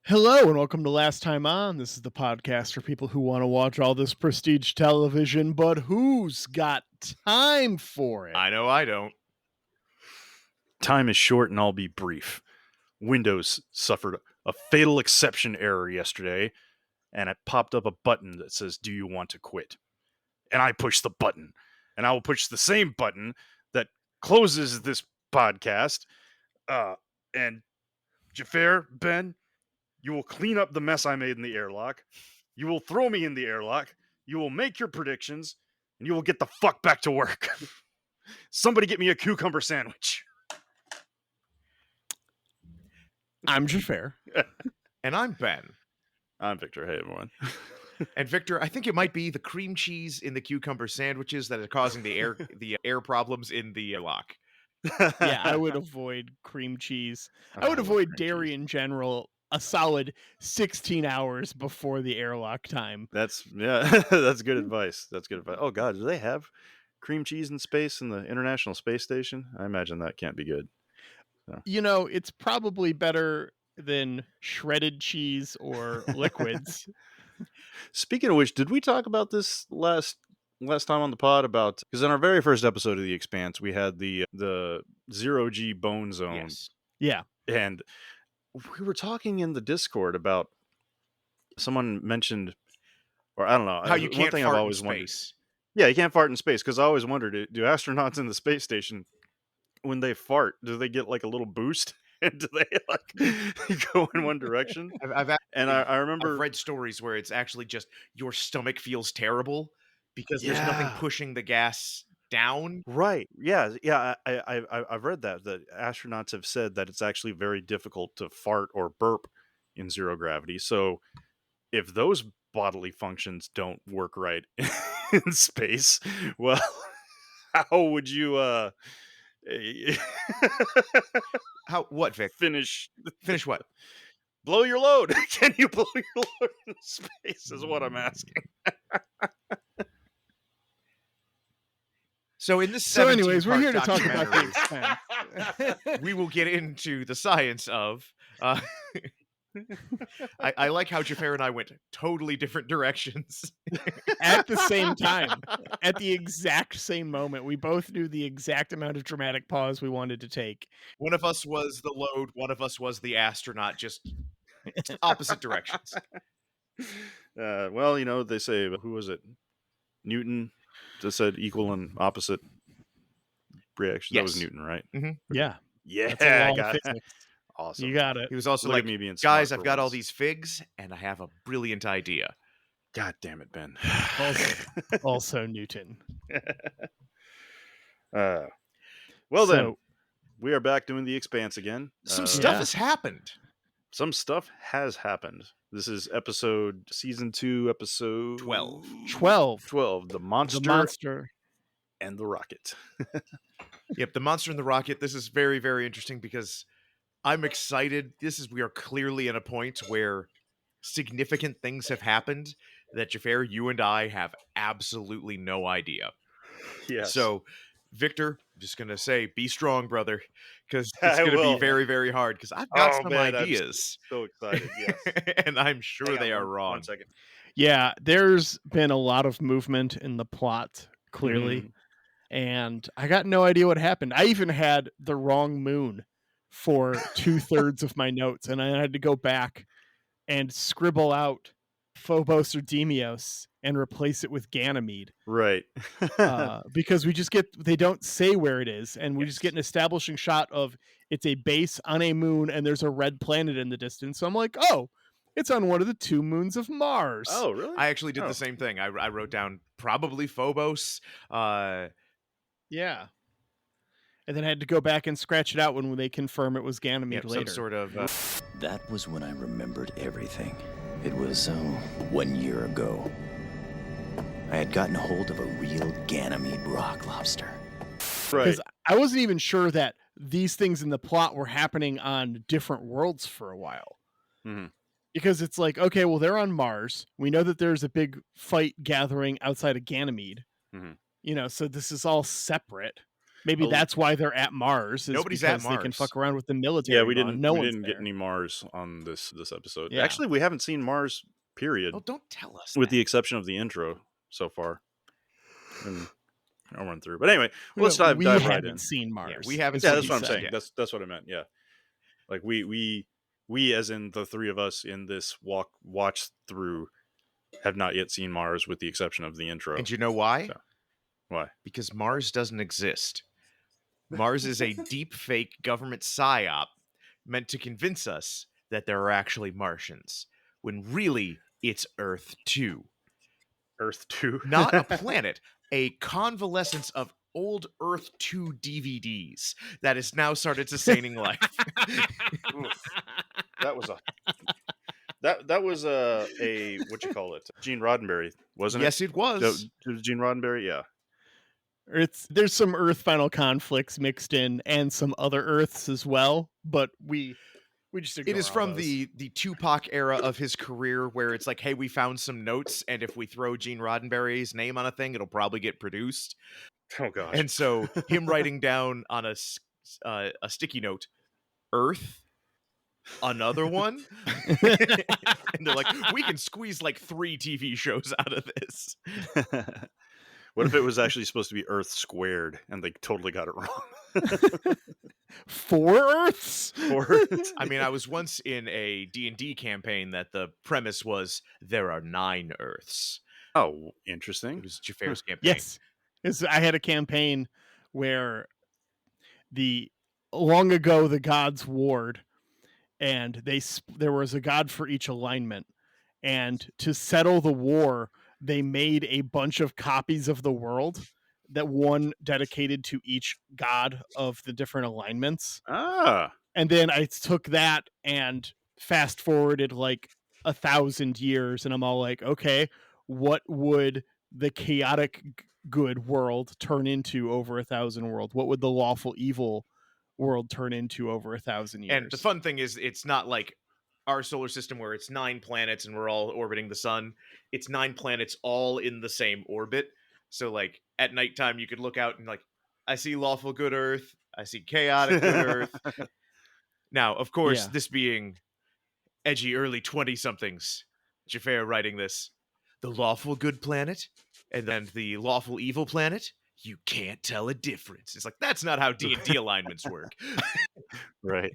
Hello and welcome to Last Time On. This is the podcast for people who want to watch all this prestige television, but who's got time for it? I know I don't. Time is short and I'll be brief. Windows suffered a fatal exception error yesterday, and it popped up a button that says, "Do you want to quit?" And I pushed the button, and I will push the same button that closes this podcast. And Xhafer, Ben, you will clean up the mess I made in the airlock. You will throw me in the airlock. You will make your predictions, and you will get the fuck back to work. Somebody get me a cucumber sandwich. I'm Xhafer. And I'm Ben. I'm Victor. Hey, everyone. And Victor, I think it might be the cream cheese in the cucumber sandwiches that are causing the air problems in the airlock. Yeah, I would avoid cream cheese. I would avoid dairy in general a solid 16 hours before the airlock time. That's good advice. That's good advice. Oh God, do they have cream cheese in space in the International Space Station? I imagine that can't be good. So. You know, it's probably better than shredded cheese or liquids. Speaking of which, did we talk about this last time on the pod about, because in our very first episode of The Expanse, we had the 0G bone zone. Yes. Yeah. And we were talking in the Discord about, someone mentioned, or I don't know, how you can't thing fart I've always in space. Yeah, you can't fart in space, because I always wondered, do astronauts in the space station, when they fart, do they get like a little boost? And do they like go in one direction? I remember I've read stories where it's actually just your stomach feels terrible because there's nothing pushing the gas down. Right. Yeah. I've read that astronauts have said that it's actually very difficult to fart or burp in zero gravity. So if those bodily functions don't work right in space, well, how would you What, Vic? Finish what? Blow your load. Can you blow your load in space is what I'm asking. So in this anyways, we're here to talk about The Expanse. We will get into the science of I like how Xhafer and I went totally different directions. At the same time, at the exact same moment, we both knew the exact amount of dramatic pause we wanted to take. One of us was the load, one of us was the astronaut, just opposite directions. Well, you know, they say, who was it? Newton just said equal and opposite reaction. Yes. That was Newton, right? Mm-hmm. Yeah. Yeah, I got it. Awesome. You got it. He was also Look like, at me being guys, smart I've for got all once. these figs, and I have a brilliant idea. God damn it, Ben. Also Newton. Well, then, we are back doing The Expanse again. Some stuff has happened. Some stuff has happened. This is season 2, episode 12. 12. The Monster, The Monster and the Rocket. Yep, the Monster and the Rocket. This is very, very interesting because I'm excited. We are clearly at a point where significant things have happened that Xhafer, you and I have absolutely no idea. Yes. So, Victor, I'm just going to say, be strong, brother, because it's going to be very, very hard because I've got some ideas. I'm so excited, yes. And I'm sure they are wrong. 1 second. Yeah, there's been a lot of movement in the plot, clearly. And I got no idea what happened. I even had the wrong moon for 2/3 of my notes, and I had to go back and scribble out Phobos or Deimos and replace it with Ganymede. Right. Because they don't say where it is, and we just get an establishing shot of it's a base on a moon and there's a red planet in the distance. So I'm like, oh, it's on one of the 2 moons of Mars. Oh, really? I actually did the same thing. I wrote down probably Phobos. Yeah. And then I had to go back and scratch it out when they confirm it was Ganymede later. Some sort of... That was when I remembered everything. It was 1 year ago. I had gotten hold of a real Ganymede rock lobster. Right. Because I wasn't even sure that these things in the plot were happening on different worlds for a while. Mhm. Because it's like, okay, well, they're on Mars. We know that there's a big fight gathering outside of Ganymede. Mhm. So this is all separate. Maybe A- that's why they're at Mars, is Nobody's at because they can Mars. fuck around with the military. Yeah, we bond. didn't No we one's didn't get there. any Mars on this episode. Yeah. Actually, we haven't seen Mars, period, Oh, don't tell us. with that. the exception of the intro so far. And I'll run through. But anyway, let's dive we right haven't in. seen Mars. we haven't is Yeah, seen that's he what I'm said. saying. Yeah. That's what I meant. Yeah, like we as in the three of us in this watch through have not yet seen Mars, with the exception of the intro. And you know why? So, why? Because Mars doesn't exist. Mars is a deep fake government psyop meant to convince us that there are actually Martians, when really it's Earth 2. Earth 2. Not a planet, a convalescence of old Earth 2 DVDs that has now started sustaining life. That was a that was a what you call it? Gene Roddenberry, wasn't it? Yes, it was. Gene Roddenberry, yeah. There's some Earth final conflicts mixed in, and some other Earths as well, but we just ignore It is all from those. the Tupac era of his career, where it's like, hey, we found some notes, and if we throw Gene Roddenberry's name on a thing, it'll probably get produced. Oh gosh. And so him writing down on a sticky note, Earth, another one, and they're like, we can squeeze like 3 TV shows out of this. What if it was actually supposed to be Earth squared and they totally got it wrong? 4 Earths? I mean, I was once in a D&D campaign that the premise was there are 9 Earths. Oh, It interesting. was Xhafer's campaign. Yes. I had a campaign where long ago the gods warred, and there was a god for each alignment, and to settle the war they made a bunch of copies of the world, that one dedicated to each god of the different alignments. And then I took that and fast forwarded like 1,000 years, and I'm all like, okay, what would the chaotic good world turn into over 1,000 world? What would the lawful evil world turn into over 1,000 years? And the fun thing is, it's not like our solar system where it's 9 planets and we're all orbiting the sun. It's 9 planets all in the same orbit. So like at nighttime you could look out and like, I see lawful good Earth, I see chaotic good Earth. Now, of course, Yeah. this being edgy early 20-somethings, Xhafer writing this, the lawful good planet and then the lawful evil planet, you can't tell a difference. It's like, that's not how D&D alignments work. Right.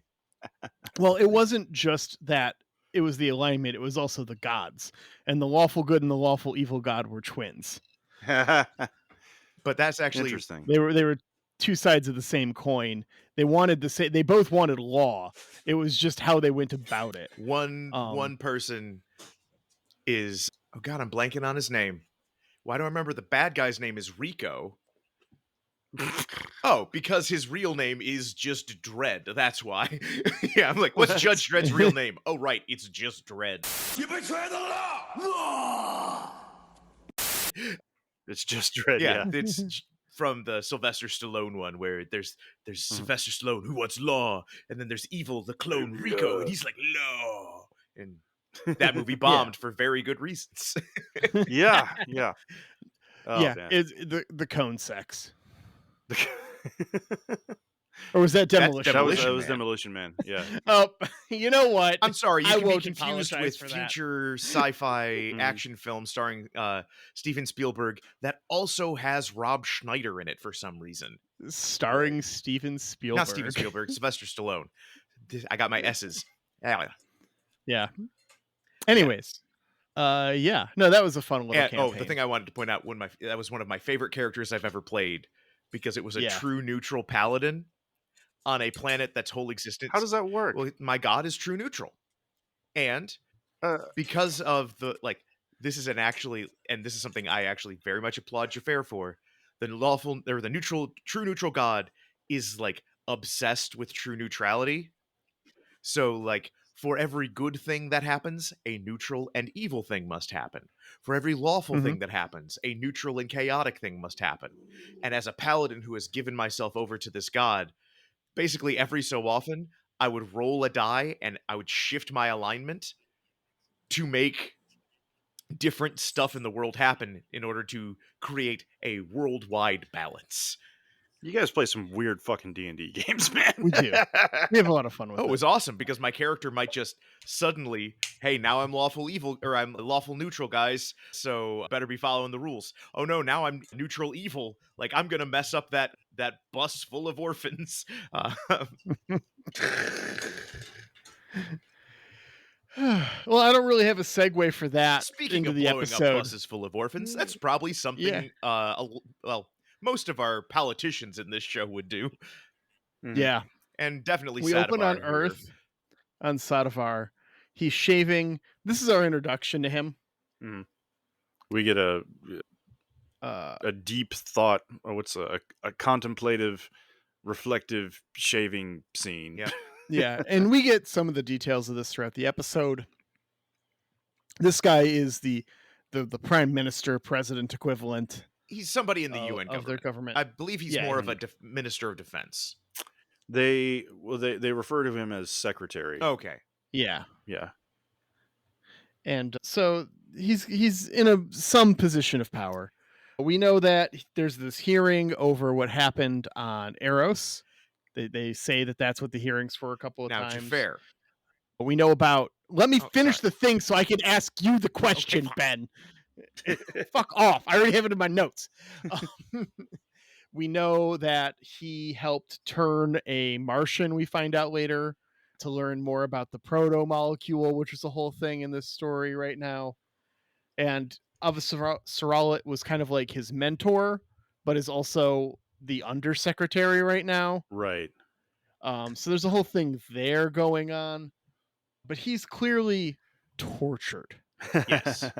Well, it wasn't just that it was the alignment, it was also the gods. And the lawful good and the lawful evil god were twins. But that's actually Interesting. They were two sides of the same coin. They both wanted law. It was just how they went about it. one person is, oh god, I'm blanking on his name. Why do I remember the bad guy's name is Rico? Oh, because his real name is just Dread. That's why. Yeah, I'm like, what's Judge Dredd's real name? Oh, right, it's just Dread. You betray the law! It's just Dread. Yeah, Yeah. it's from the Sylvester Stallone one, where there's Sylvester Stallone who wants law, and then there's evil, the clone Rico, and he's like, law. And that movie bombed for very good reasons. Yeah. Yeah. Oh, yeah, man. it's the cone sex. Or was that Demolition? that was Man. Demolition Man. Yeah. Oh, you know what? I'm sorry, you I can be won't confused apologize with for that. future sci-fi action film starring Steven Spielberg that also has Rob Schneider in it for some reason. Starring Steven Spielberg. Not Steven Spielberg, Sylvester Stallone. I got my S's. Yeah. Anyways. Yeah. No, that was a fun little campaign. Oh, the thing I wanted to point out, that was one of my favorite characters I've ever played, because it was a true neutral paladin on a planet that's whole existence. How does that work? Well, my god is true neutral. And because of this is something I actually very much applaud Xhafer for, the true neutral god is like obsessed with true neutrality. So like For every good thing that happens, a neutral and evil thing must happen. For every lawful thing that happens, a neutral and chaotic thing must happen. And as a paladin who has given myself over to this god, basically every so often, I would roll a die and I would shift my alignment to make different stuff in the world happen in order to create a worldwide balance. You guys play some weird fucking D&D games, man. We do. We have a lot of fun with Oh, it it. was awesome because my character might just suddenly, hey, now I'm lawful evil, or I'm lawful neutral, guys, so better be following the rules. Oh no, now I'm neutral evil. Like, I'm gonna mess up that bus full of orphans. Well, I don't really have a segue for that Speaking into of the blowing episode. up buses full of orphans, that's probably something, well, most of our politicians in this show would do. Yeah. And definitely We open on Sadavar here. Earth, on Sadavar. He's shaving. This is our introduction to him. We get a Uh, deep thought, or what's a contemplative, reflective shaving scene. Yeah. yeah, and we get some of the details of this throughout the episode. This guy is the prime minister, president equivalent He's somebody in the UN of their government. I believe he's Yeah. more of a minister of defense. They refer to him as secretary. Okay. Yeah. Yeah. And so he's in some position of power. We know that there's this hearing over what happened on Eros. They say that that's what the hearing's for a couple of Now, times. Xhafer. We know about. Let me finish sorry. the thing so I can ask you the question, Ben. Fuck off! I already have it in my notes. We know that he helped turn a Martian. We find out later to learn more about the proto molecule, which is the whole thing in this story right now. And Saralit was kind of like his mentor, but is also the undersecretary right now. Right. So there's a whole thing there going on, but he's clearly tortured. Yes.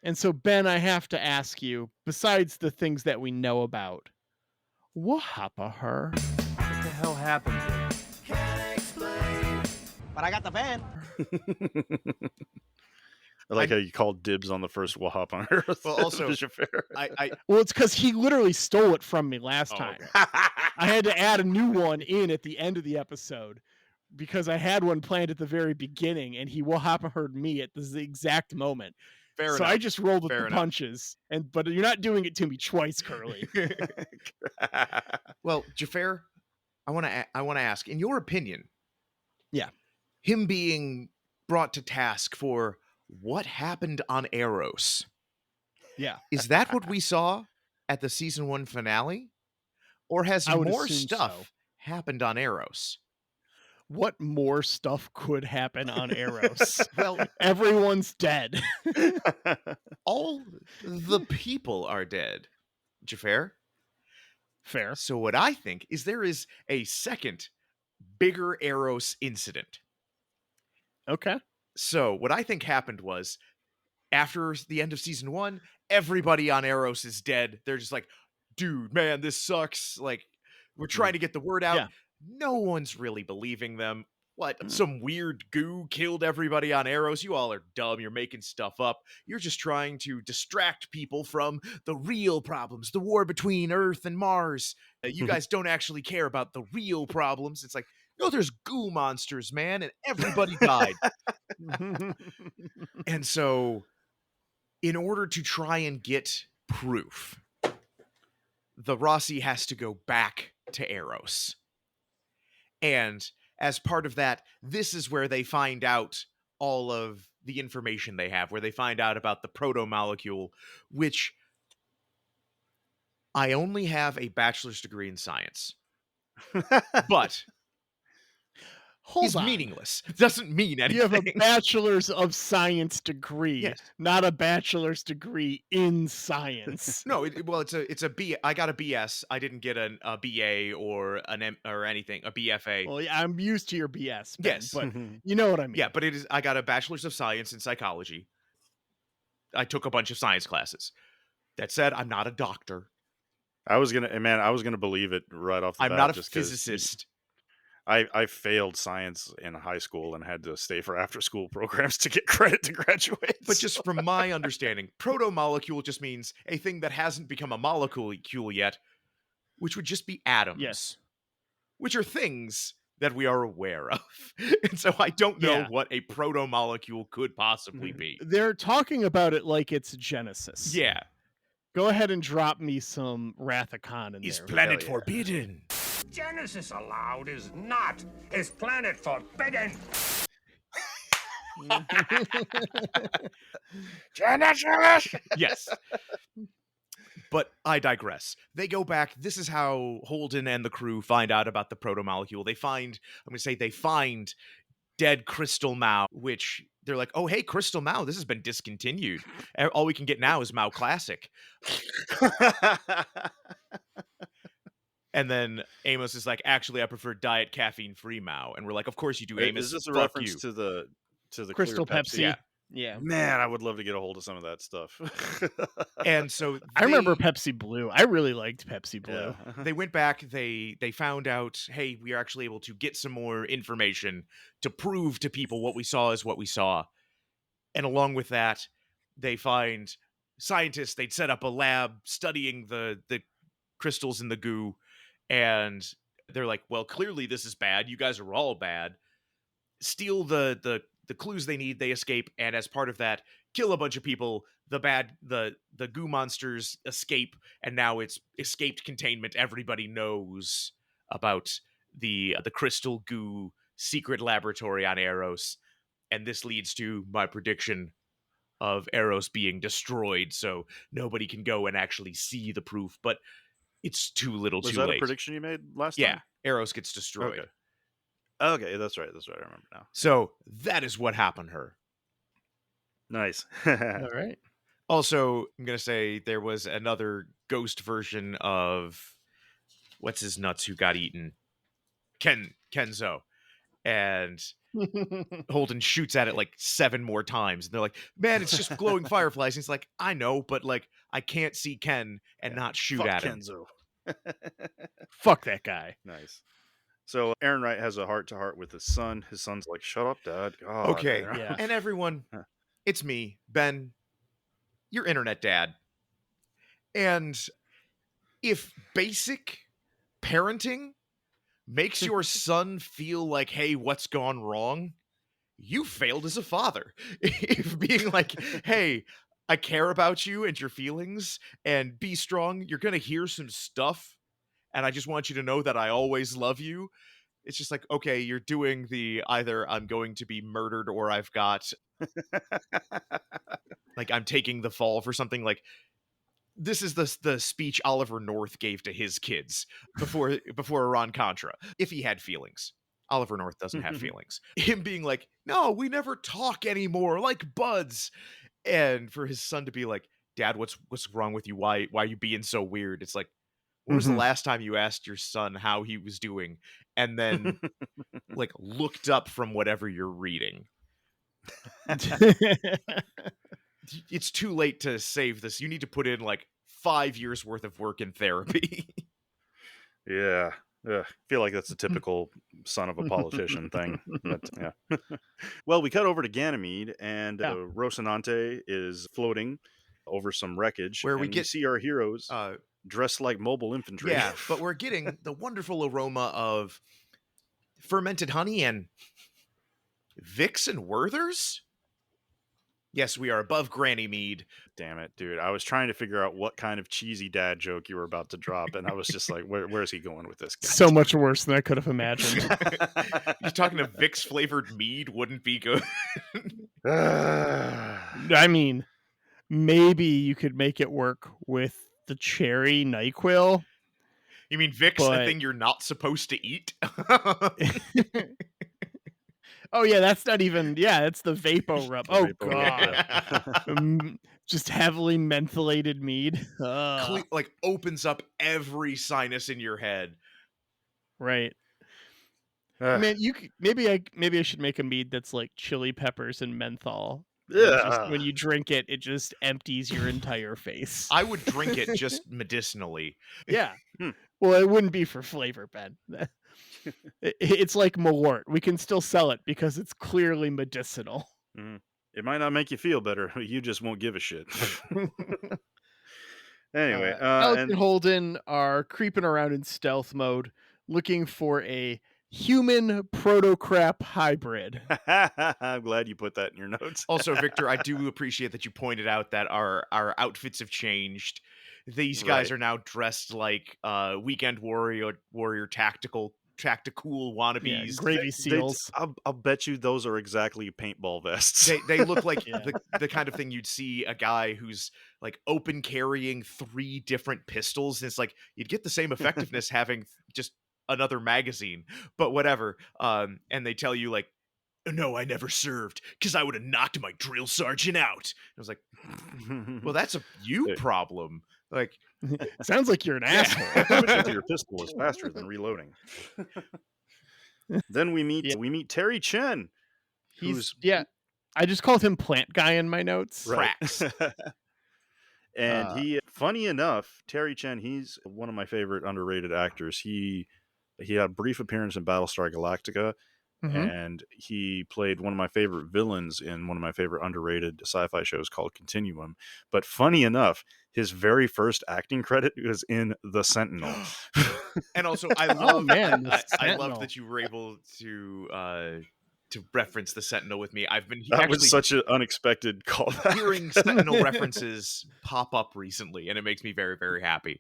And so, Ben, I have to ask you, besides the things that we know about, what happened to her? What the hell happened? Can't explain. But I got the van. I like how you called dibs on the first Wahop on Earth. Well, also, I Well, it's because he literally stole it from me last time. Okay. I had to add a new one in at the end of the episode because I had one planned at the very beginning, and he heard me at the exact moment. Fair so enough. I just rolled with Fair the enough. punches, but you're not doing it to me twice, Curly. Well, Xhafer, I want to ask, in your opinion, Yeah. him being brought to task for what happened on Eros, Yeah. is that what we saw at the season 1 finale, or has I would more assume stuff so. happened on Eros? What more stuff could happen on Eros? Well, Everyone's dead. all the people are dead, Xhafer. Fair. So what I think is there is a second bigger Eros incident. Okay. So what I think happened was, after the end of season 1, everybody on Eros is dead. They're just like, dude, man, this sucks. Like, we're trying to get the word out. Yeah. No one's really believing them. What? Some weird goo killed everybody on Eros? You all are dumb. You're making stuff up. You're just trying to distract people from the real problems, the war between Earth and Mars. You guys don't actually care about the real problems. It's like, no, there's goo monsters, man, and everybody died. And so, in order to try and get proof, the Rossi has to go back to Eros. And as part of that, this is where they find out all of the information they have, where they find out about the proto-molecule, which I only have a bachelor's degree in science. But Hold is on. meaningless. It doesn't mean anything. You have a bachelor's of science degree, Yes. not a bachelor's degree in science. No, it's a B. I got a BS. I didn't get a BA or an M or anything, a BFA. Well, yeah, I'm used to your BS, Ben, Yes. but you know what I mean. Yeah, but I got a bachelor's of science in psychology. I took a bunch of science classes. That said, I'm not a doctor. I was gonna believe it right off the bat. I'm not a just 'cause physicist. I failed science in high school and had to stay for after school programs to get credit to graduate. But just from my understanding, proto-molecule just means a thing that hasn't become a molecule yet, which would just be atoms. Yes. Which are things that we are aware of. And so I don't know what a proto-molecule could possibly be. They're talking about it like it's Genesis. Yeah. Go ahead and drop me some Wrath of Khan in Is there. planet forbidden? Genesis allowed is not. Is planet forbidden? Genesis! Yes. But I digress. They go back. This is how Holden and the crew find out about the proto-molecule. They find dead Crystal Mao, which they're like, oh, hey, Crystal Mao, this has been discontinued. All we can get now is Mao Classic. And then Amos is like, actually, I prefer diet caffeine-free Mao. And we're like, of course you do, Amos. Is this a Fuck reference you. to the Crystal clear Pepsi? Yeah. Yeah. Man, I would love to get a hold of some of that stuff. And so I remember Pepsi Blue. I really liked Pepsi Blue. Yeah. they went back. They found out, hey, we are actually able to get some more information to prove to people what we saw is what we saw. And along with that, they find scientists. They'd set up a lab studying the crystals in the goo. And they're like, well, clearly this is bad. You guys are all bad. Steal the clues they need. They escape. And as part of that, kill a bunch of people. The goo monsters escape. And now it's escaped containment. Everybody knows about the crystal goo secret laboratory on Eros. And this leads to my prediction of Eros being destroyed. So nobody can go and actually see the proof. But it's too little Was too that late. a prediction you made last Yeah, time? Eros gets destroyed. Okay, that's right. I remember now. So that is what happened to her. Nice. All right. Also, I'm going to say there was another ghost version of what's his nuts who got eaten? Kenzo. And Holden shoots at it like 7 more times. And they're like, man, it's just glowing fireflies. And he's like, I know, but like, I can't see Ken and not shoot at him. Kenzo. Fuck that guy. Nice. So Aaron Wright has a heart-to-heart with his son. His son's like, shut up, Dad. God, Okay. man." Yeah. And everyone, it's me, Ben, your internet dad. And if basic parenting makes your son feel like, hey, what's gone wrong? You failed as a father. If being like, hey, I care about you and your feelings and be strong, you're going to hear some stuff. And I just want you to know that I always love you. It's just like, okay, you're doing the either I'm going to be murdered or I've got like I'm taking the fall for something. Like this is the speech Oliver North gave to his kids before Iran Contra. If he had feelings. Oliver North doesn't have feelings. Him being like, no, we never talk anymore, like buds. And for his son to be like, Dad, what's wrong with you? Why are you being so weird? It's like, when was the last time you asked your son how he was doing and then like looked up from whatever you're reading? It's too late to save this. You need to put in like 5 years worth of work in therapy. Yeah. I feel like that's a typical son of a politician thing. But, yeah. Well, we cut over to Ganymede, and Rocinante is floating over some wreckage. Where we and get see our heroes dressed like mobile infantry. Yeah, but we're getting the wonderful aroma of fermented honey and Vicks and Werthers. Yes, we are above Granny Mead. Damn it, dude. I was trying to figure out what kind of cheesy dad joke you were about to drop, and I was just like, where's he going with this guy? So much worse than I could have imagined. You're talking to Vicks flavored mead wouldn't be good. I mean, maybe you could make it work with the cherry NyQuil. You mean Vicks, the thing you're not supposed to eat? Oh yeah, that's not even. Yeah, it's the Vapo Rub. Oh god, just heavily mentholated mead. Like opens up every sinus in your head. Right. Man, you could, maybe I should make a mead that's like chili peppers and menthol And just Yeah. when you drink it, it just empties your entire face. I would drink it just medicinally. Yeah. Hmm. Well, it wouldn't be for flavor, Ben. It's like Malort. We can still sell it because it's clearly medicinal. Mhm. It might not make you feel better. You just won't give a shit. Anyway, Alex and and Holden are creeping around in stealth mode, looking for a human proto-crap hybrid. I'm glad you put that in your notes. Also, Victor, I do appreciate that you pointed out that our outfits have changed. These guys Right. are now dressed like weekend warrior tactical wannabes. Gravy seals. I'll bet you those are exactly paintball vests. They look like Yeah. the kind of thing you'd see a guy who's like open carrying 3 different pistols. And it's like you'd get the same effectiveness having just another magazine, but whatever. And they tell you like, no, I never served because I would have knocked my drill sergeant out. I was like, well, that's a you Hey. problem. Like, Sounds like you're an asshole. Switching to your pistol is faster than reloading. Then we meet Terry Chen. He's I just called him Plant Guy in my notes. Right. Prax. And he, funny enough, Terry Chen, he's one of my favorite underrated actors. He had a brief appearance in Battlestar Galactica, Mhm. and he played one of my favorite villains in one of my favorite underrated sci-fi shows called Continuum. But funny enough, his very first acting credit was in The Sentinel. And also, I love, man, the I love Sentinel. that you were able to reference the Sentinel with me. I've been That actually was such an unexpected callback. hearing Sentinel references pop up recently, and it makes me very, very happy.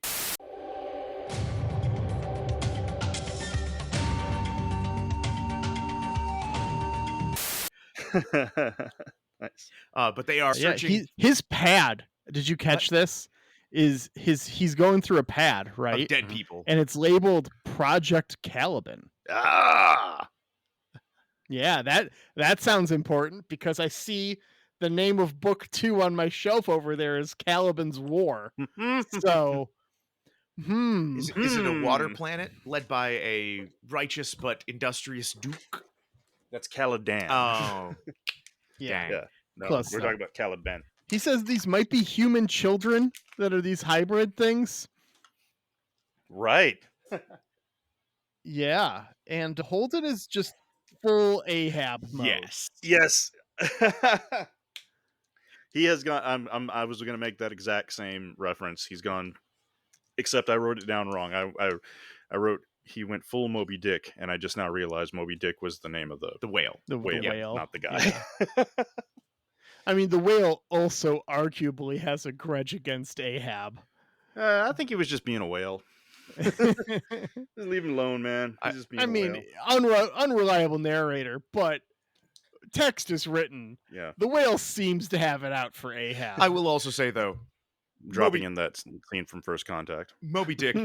Nice. But they are searching. His pad. Did you catch this? Is he's going through a pad, right? Of dead people. And it's labeled Project Caliban. Ah! Yeah, that sounds important because I see the name of book 2 on my shelf over there is Caliban's War. So, Is it a water planet led by a righteous but industrious duke? That's Caladan. Oh, yeah. dang. Yeah. No, Close we're enough. talking about Caliban. He says these might be human children that are these hybrid things. Right. Yeah, and Holden is just full Ahab mode. Yes. Yes. He has gone. I was going to make that exact same reference. He's gone, except I wrote it down wrong. I wrote he went full Moby Dick, and I just now realized Moby Dick was the name of the whale. The whale, whale, not the guy. Yeah. I mean, the whale also arguably has a grudge against Ahab. I think he was just being a whale. Just leave him alone, man. He's just being I a mean, whale. unreliable narrator, but text is written. Yeah. The whale seems to have it out for Ahab. I will also say, though, Dropping in that scene from First Contact. Moby Dick,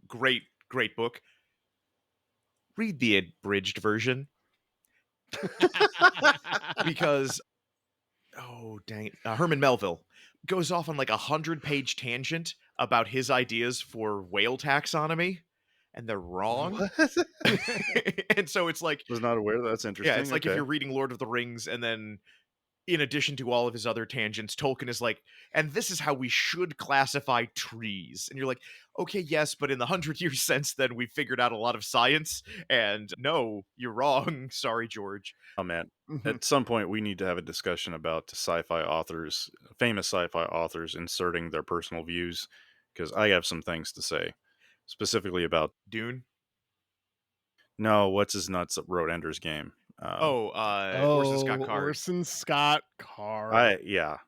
great book. Read the abridged version. Because, oh, dang it. Herman Melville goes off on like 100-page tangent about his ideas for whale taxonomy, and they're wrong. And so it's like, Was not aware. That's interesting. yeah, it's like if you're reading Lord of the Rings and then in addition to all of his other tangents, Tolkien is like, and this is how we should classify trees. And you're like, okay, yes, but in the 100 years since then, we've figured out a lot of science. And no, you're wrong. Sorry, George. Oh man, at some point we need to have a discussion about sci-fi authors, famous sci-fi authors inserting their personal views, because I have some things to say, specifically about Dune. no, what's his nuts that wrote Ender's Game. Orson Scott Card. Orson Scott Card. Yeah.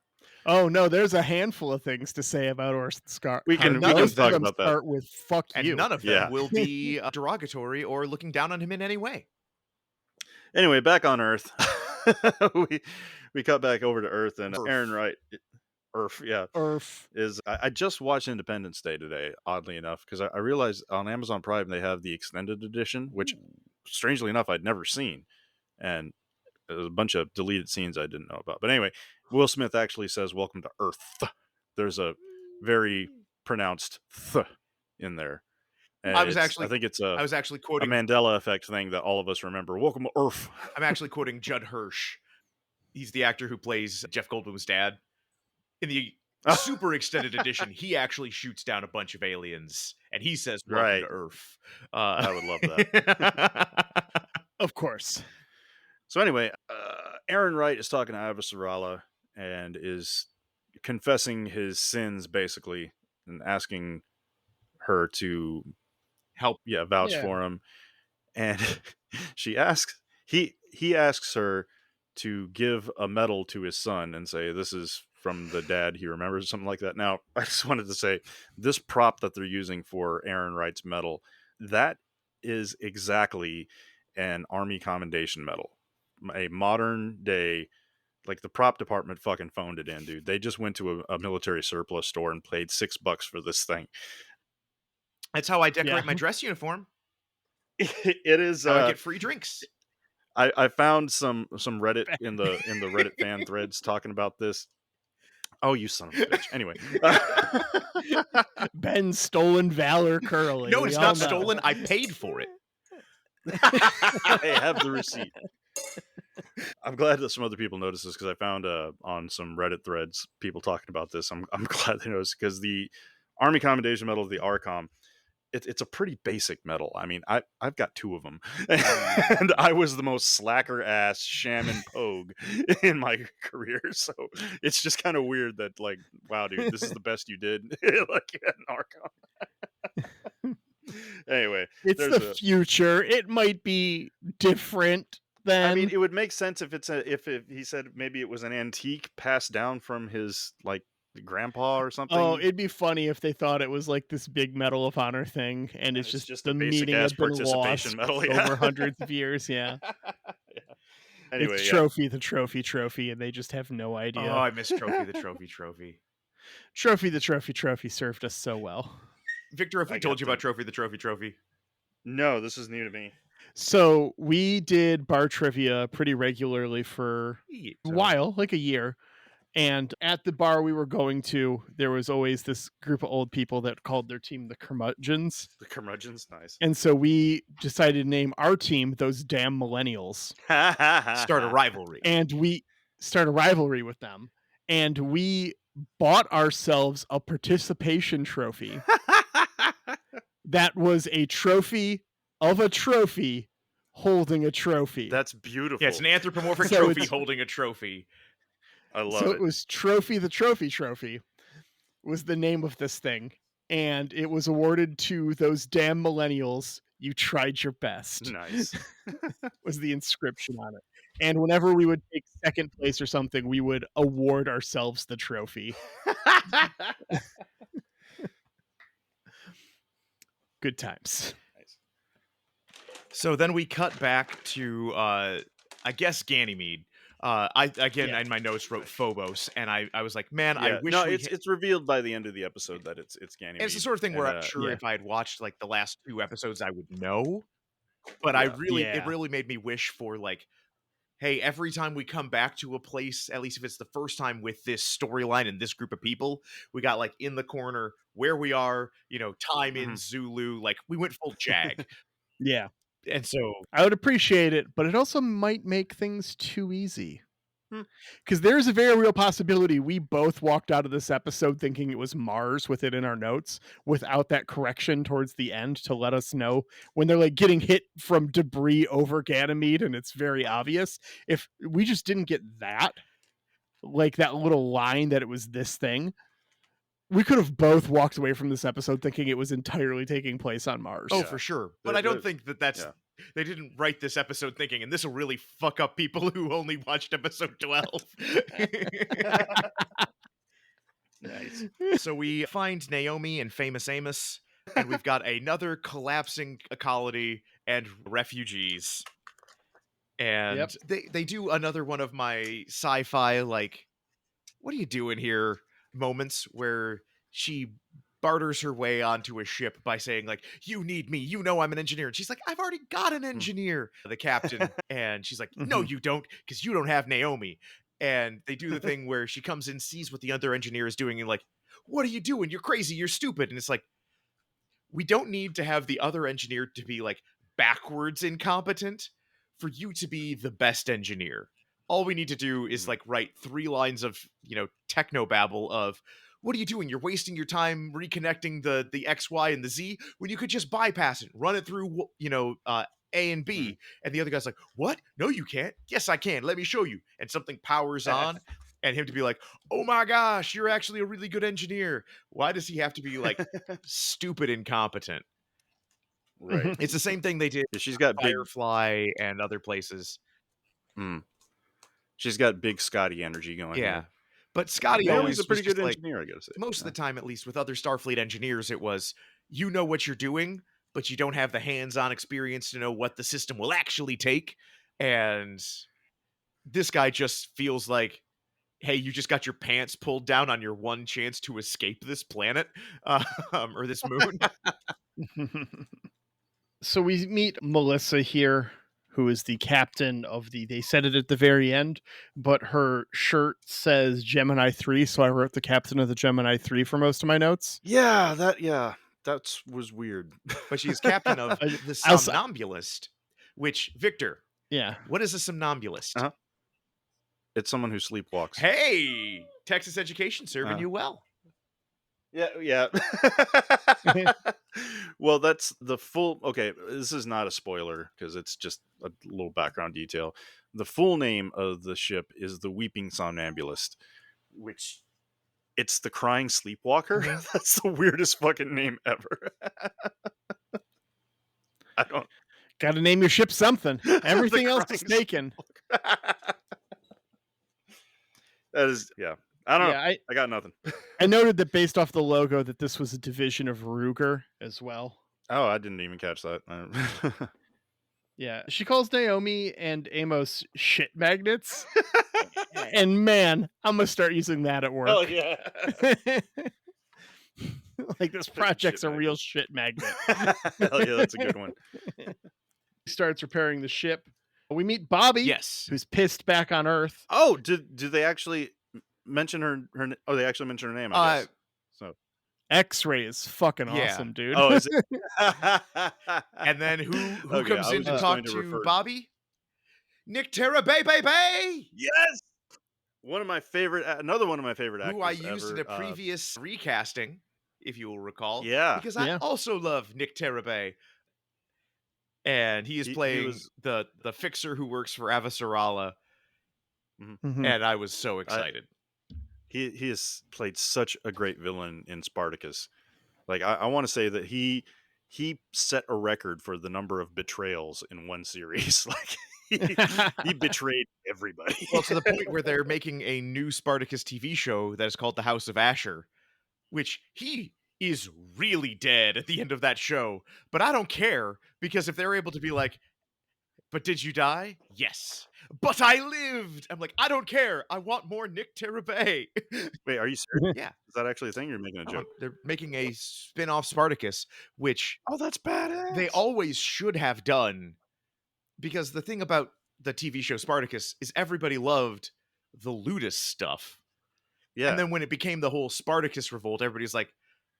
Oh no, there's a handful of things to say about Orson Scott. We can Card. Most talk of them about that. start with "fuck And you." none of them Yeah. will be derogatory or looking down on him in any way. Anyway, back on Earth, we cut back over to Earth, and Aaron Wright, Earth, yeah, Earth. is I just watched Independence Day today, oddly enough, because I realized on Amazon Prime they have the extended edition, which strangely enough I'd never seen, and there's a bunch of deleted scenes I didn't know about. But anyway, Will Smith actually says "Welcome to Earth." There's a very pronounced "th" in there. And I was I think it's I was actually a quoting Mandela effect thing that all of us remember. Welcome to Earth. I'm actually quoting Judd Hirsch. He's the actor who plays Jeff Goldblum's dad. In the super extended edition, he actually shoots down a bunch of aliens, and he says, "Welcome Right. to Earth." I would love that. Of course. So anyway, Aaron Wright is talking to Avasarala and is confessing his sins, basically, and asking her to Help. vouch Yeah. for him. And he asks her to give a medal to his son and say, this is from the dad he remembers, something like that. Now, I just wanted to say, this prop that they're using for Aaron Wright's medal, that is exactly an Army Commendation medal. A modern day, like, the prop department fucking phoned it in, dude. They just went to a military surplus store and paid $6 for this thing. That's how I decorate Yeah. my dress uniform. It is. How I get free drinks. I found some Reddit in the Reddit fan threads talking about this. Oh, you son of a bitch. Anyway. Ben's stolen valor curly. No, we it's all not know. stolen. I paid for it. I have the receipt. I'm glad that some other people noticed this, because I found on some Reddit threads people talking about this. I'm glad they noticed, because the Army Commendation Medal of the ARCOM, it's a pretty basic medal. I mean, I've got 2 of them, and I was the most slacker ass shaman pogue in my career. So it's just kind of weird that, like, wow, dude, this is the best you did, like, in ARCOM. Anyway, It's the future. It might be different than. I mean, it would make sense if if he said maybe it was an antique passed down from his, like, grandpa or something. Oh, it'd be funny if they thought it was like this big Medal of Honor thing, and it's just a the basic meaning ass had been participation lost medal, over hundreds of years. Yeah. Anyway, it's trophy, the trophy, and they just have no idea. Oh, I miss Trophy the Trophy. Trophy, the trophy served us so well. Victor, have we told you about Trophy the Trophy? No, this is new to me. So we did bar trivia pretty regularly for a while, like a year. And at the bar we were going to, there was always this group of old people that called their team the Curmudgeons. The Curmudgeons, nice. And so we decided to name our team those damn millennials. Start a rivalry. And we start a rivalry with them. And we bought ourselves a participation trophy that was a trophy of a trophy holding a trophy. That's beautiful. Yeah, it's an anthropomorphic trophy holding a trophy. I love so it. It was Trophy the Trophy was the name of this thing. And it was awarded to those damn millennials. You tried your best. Nice. was the inscription on it. And whenever we would take second place or something, we would award ourselves the trophy. Good times. Nice. So then we cut back to, I guess, Ganymede. In my notes wrote Phobos, and I was like, man, I wish it's revealed by the end of the episode that it's Ganymede. It's the sort of thing where I'm sure if I had watched like the last 2 episodes, I would know. But it really made me wish for, like, hey, every time we come back to a place, at least if it's the first time with this storyline and this group of people, we got, like, in the corner where we are, time in Zulu, like, we went full Jag. Yeah. And so I would appreciate it, but it also might make things too easy. Because there's a very real possibility we both walked out of this episode thinking it was Mars with it in our notes without that correction towards the end to let us know when they're like getting hit from debris over Ganymede and it's very obvious. If we just didn't get that, like that little line that it was this thing, we could have both walked away from this episode thinking it was entirely taking place on Mars. Oh, for sure. But I don't think that's... Yeah. They didn't write this episode thinking, and this will really fuck up people who only watched episode 12. Nice. So we find Naomi and Famous Amos, and we've got another collapsing ecology and refugees. And they do another one of my sci-fi, like, what are you doing here moments where she barters her way onto a ship by saying, like, you need me, I'm an engineer. And she's like, I've already got an engineer, the captain. And she's like, no, you don't, because you don't have Naomi. And they do the thing where she comes in, sees what the other engineer is doing, and like, what are you doing? You're crazy. You're stupid. And it's like, we don't need to have the other engineer to be like backwards incompetent for you to be the best engineer. all we need to do is like write 3 lines of, technobabble of, what are you doing? You're wasting your time reconnecting the X, Y, and the Z when you could just bypass it, run it through, A and B. And the other guy's like, what? No, you can't. Yes, I can. Let me show you. And something powers on. And him to be like, oh my gosh, you're actually a really good engineer. Why does he have to be like stupid incompetent? Right. It's the same thing they did Yeah, she's got big. Firefly and other places. She's got big Scotty energy going. Yeah. Here. But Scotty Yeah, always he's a pretty was just good like, engineer, I gotta say. most of the time, at least with other Starfleet engineers, it was, you know what you're doing, but you don't have the hands-on experience to know what the system will actually take. And this guy just feels like, hey, you just got your pants pulled down on your one chance to escape this planet, or this moon. So we meet Melissa here, who is the captain of they said it at the very end, but her shirt says Gemini 3, so I wrote the captain of the Gemini 3 for most of my notes. Yeah, that was weird. But she's captain of the somnambulist, which, Victor, what is a somnambulist? Uh-huh. It's someone who sleepwalks. Hey, Texas education serving you well. Yeah. Well, that's the full. Okay, this is not a spoiler because it's just a little background detail. The full name of the ship is the Weeping Somnambulist, which it's the Crying Sleepwalker. That's the weirdest fucking name ever. I don't. Got to name your ship something. Everything else is taken. That is, yeah. I don't know. I got nothing. I noted that based off the logo that this was a division of Ruger as well. Oh, I didn't even catch that. Yeah. She calls Naomi and Amos shit magnets. And man, I'm going to start using that at work. Oh, yeah. Like, this project's a real shit magnet. Hell yeah, that's a good one. He starts repairing the ship. We meet Bobby. Yes. Who's pissed back on Earth. Oh, did they actually mention her? Oh, they actually mentioned her name, I guess. So X-Ray is fucking awesome, dude. Oh, is it? And then who comes in to talk to Bobby? Nick Terabay, baby. Yes. Another one of my favorite actors. Who I used in a previous recasting, if you will recall. Yeah. Because I also love Nick Terabay. And he is playing the fixer who works for Avasarala. Mm-hmm. And I was so excited. He has played such a great villain in Spartacus. Like, I want to say that he set a record for the number of betrayals in one series. Like, he betrayed everybody. Well, to the point where they're making a new Spartacus TV show that is called The House of Asher, which he is really dead at the end of that show. But I don't care, because if they're able to be like, but did you die? Yes. But I lived. I'm like, I don't care. I want more Nick Terabay. Wait, are you serious? Yeah. Is that actually a thing? You're making a joke? They're making a spin-off Spartacus, which... Oh, that's badass. They always should have done, because the thing about the TV show Spartacus is everybody loved the Ludus stuff. Yeah. And then when it became the whole Spartacus revolt, everybody's like,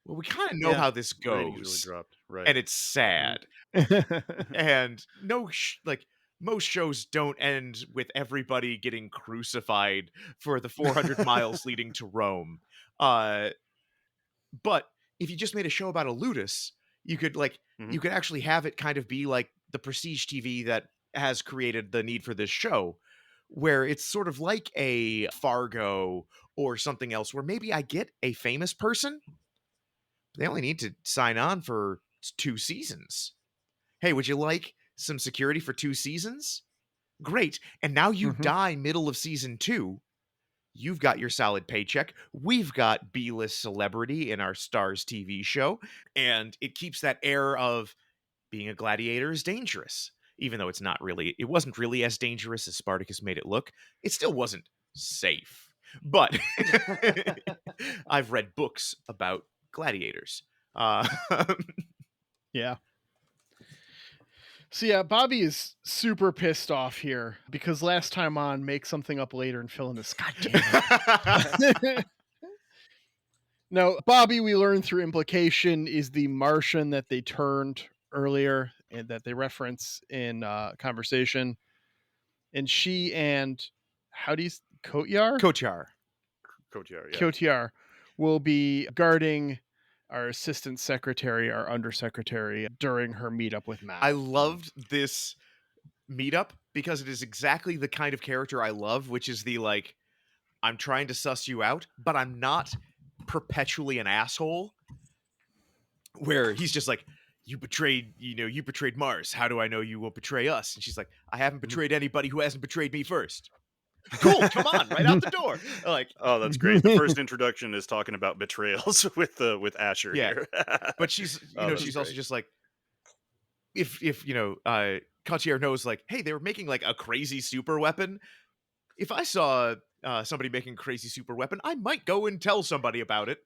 well, we kind of know how this goes. Really dropped. Right. And it's sad. And most shows don't end with everybody getting crucified for the 400 miles leading to Rome. But if you just made a show about a Ludus, you could you could actually have it kind of be like the prestige TV that has created the need for this show, where it's sort of like a Fargo or something else, where maybe I get a famous person. They only need to sign on for 2 seasons. Hey, would you like some security for 2 seasons? Great. And now you die middle of season 2. You've got your solid paycheck. We've got B-list celebrity in our Stars TV show. And it keeps that air of being a gladiator is dangerous. Even though it wasn't really as dangerous as Spartacus made it look. It still wasn't safe. But I've read books about gladiators. Yeah. So yeah, Bobby is super pissed off here because last time on, make something up later and fill in this. God damn it. Now, Bobby, we learned through implication, is the Martian that they turned earlier and that they reference in conversation. And she and how do you Kotyar? Kotyar. Kotyar, yeah. Kotyar will be guarding our assistant secretary, our undersecretary, during her meetup with Mal. I loved this meetup because it is exactly the kind of character I love, which is the like, I'm trying to suss you out, but I'm not perpetually an asshole. Where he's just like, you betrayed Mars. How do I know you won't betray us? And she's like, I haven't betrayed anybody who hasn't betrayed me first. Cool, come on, right out the door. Like, oh, that's great. The first introduction is talking about betrayals with Asher here. But she's she's also great. just like, if Kotyar knows, like, hey, they were making like a crazy super weapon. If I saw somebody making a crazy super weapon, I might go and tell somebody about it.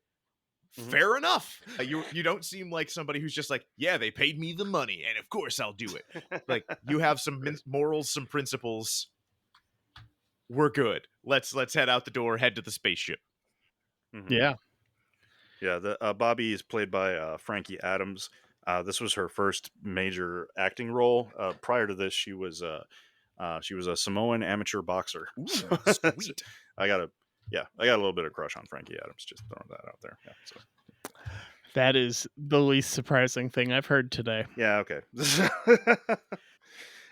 Fair enough. You don't seem like somebody who's just like, yeah, they paid me the money, and of course I'll do it. Like, you have some morals, some principles. We're good. Let's head out the door, head to the spaceship. Yeah. Yeah, the Bobby is played by Frankie Adams. This was her first major acting role. Prior to this, she was a Samoan amateur boxer. Ooh, sweet. I got a little bit of crush on Frankie Adams. Just throwing that out there. Yeah, so. That is the least surprising thing I've heard today. Yeah, okay.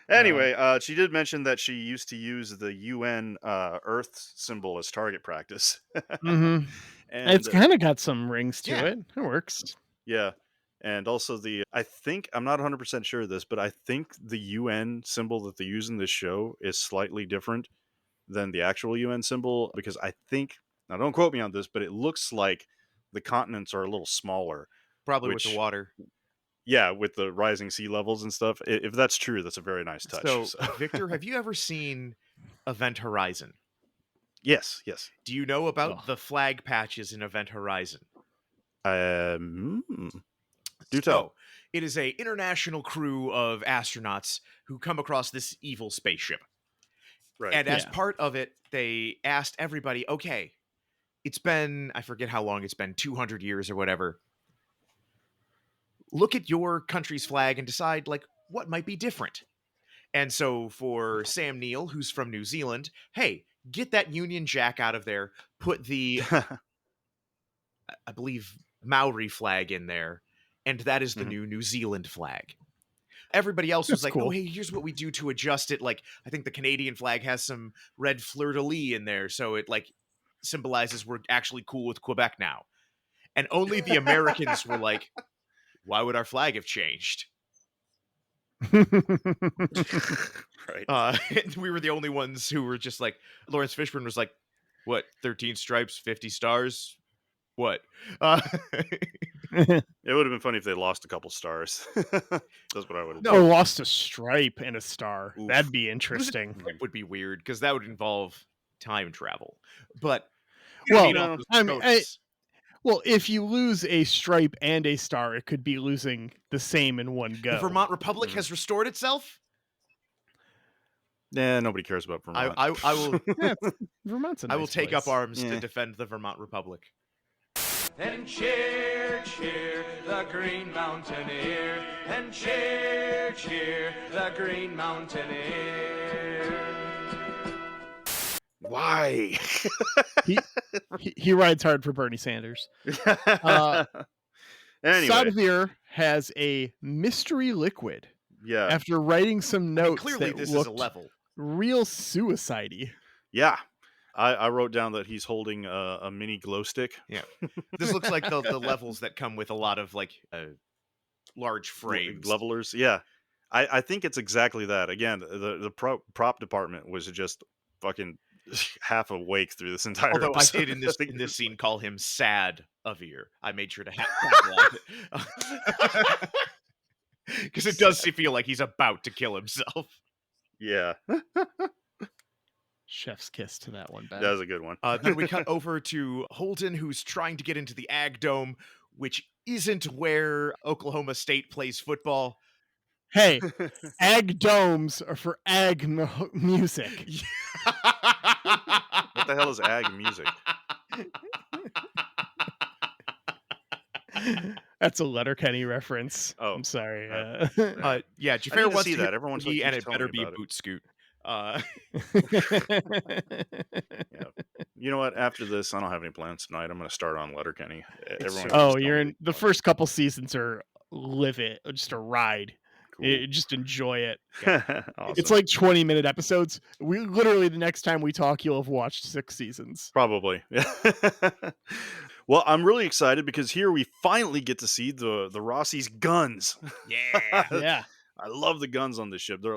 Anyway, she did mention that she used to use the UN Earth symbol as target practice. And it's kind of got some rings to it. It works. Yeah. And also I'm not 100% sure of this, but I think the UN symbol that they use in this show is slightly different than the actual UN symbol, because I think, now don't quote me on this, but it looks like the continents are a little smaller. Probably with the water. Yeah, with the rising sea levels and stuff. If that's true, that's a very nice touch. So, Victor, have you ever seen Event Horizon? Yes. Do you know about the flag patches in Event Horizon? Do tell. It is a international crew of astronauts who come across this evil spaceship. Right. And as part of it, they asked everybody, okay, it's been, I forget how long it's been, 200 years or whatever. Look at your country's flag and decide, like, what might be different. And so for Sam Neill, who's from New Zealand, hey, get that Union Jack out of there, put the, I believe, Maori flag in there, and that is the new New Zealand flag. Everybody else was like, cool. Oh, hey, here's what we do to adjust it. Like, I think the Canadian flag has some red fleur-de-lis in there, so it, like, symbolizes we're actually cool with Quebec now. And only the Americans were like, why would our flag have changed? Right. We were the only ones who were just like, Lawrence Fishburne was like, what, 13 stripes, 50 stars? What? It would have been funny if they lost a couple stars. That's what I would have done. No, lost a stripe and a star. Oof. That'd be interesting. It would be weird because that would involve time travel. But well, well, if you lose a stripe and a star, it could be losing the same in one go. The Vermont Republic has restored itself. Nah, nobody cares about Vermont. I will. Vermont's a nice I will take place. up arms to defend the Vermont Republic. And cheer, cheer, the Green Mountaineer. And cheer, cheer, the Green Mountaineer. Why? he rides hard for Bernie Sanders. Anyway, Sadavir has a mystery liquid. Yeah. After writing some notes, clearly this is a level. Real suicide-y. Yeah. I wrote down that he's holding a mini glow stick. Yeah. This looks like the levels that come with a lot of like large frames. Levelers. Yeah. I think it's exactly that. Again, the prop department was just fucking half awake through this entire Although episode. I did in this scene call him Sad Avir. I made sure to capitalize it. Because it does feel like he's about to kill himself. Yeah. Chef's kiss to that one, Ben. That was a good one. Then we cut over to Holden, who's trying to get into the Ag Dome, which isn't where Oklahoma State plays football. Hey, Ag Domes are for Ag music. What the hell is Ag music? That's a Letterkenny reference. Oh, I'm sorry. Yeah, Xhafer I need to wants see to that. hit Everyone and it telling better me be about it. boot scoot. Uh, Yeah. You know what? After this, I don't have any plans tonight. I'm going to start on Letterkenny. Everyone so- can Oh, just tell you're me in to the ignore first couple seasons are live it, just a ride. Cool. Just enjoy it. Awesome. It's like 20-minute episodes. We literally the next time we talk, you'll have watched 6 seasons. Probably. Well, I'm really excited because here we finally get to see the Rossi's guns. yeah. Yeah. I love the guns on this ship. The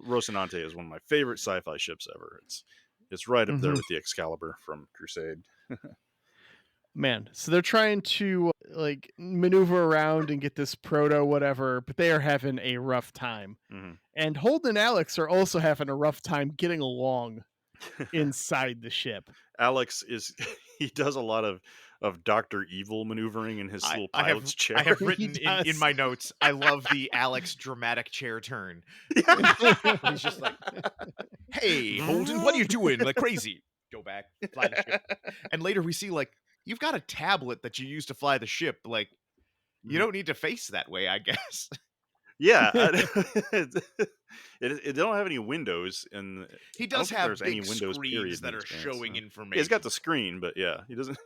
Rocinante is one of my favorite sci-fi ships ever. It's right up there Mhm. with the Excalibur from Crusade. Man, so they're trying to like maneuver around and get this proto whatever, but they are having a rough time. Mhm. And Holden and Alex are also having a rough time getting along inside the ship. Alex he does a lot of Dr. Evil maneuvering in his little pilot's chair. I have written in does. my notes, I love the Alex dramatic chair turn. He's just like, hey, Holden, what are you doing? Like crazy. Go back, fly the ship. And later we see, like, you've got a tablet that you use to fly the ship. Like, you don't need to face that way, I guess. Yeah, it don't have any windows, and He I don't does think have there's any big windows period screens in that the are Expanse, showing so. information. He's got the screen, but yeah, he doesn't.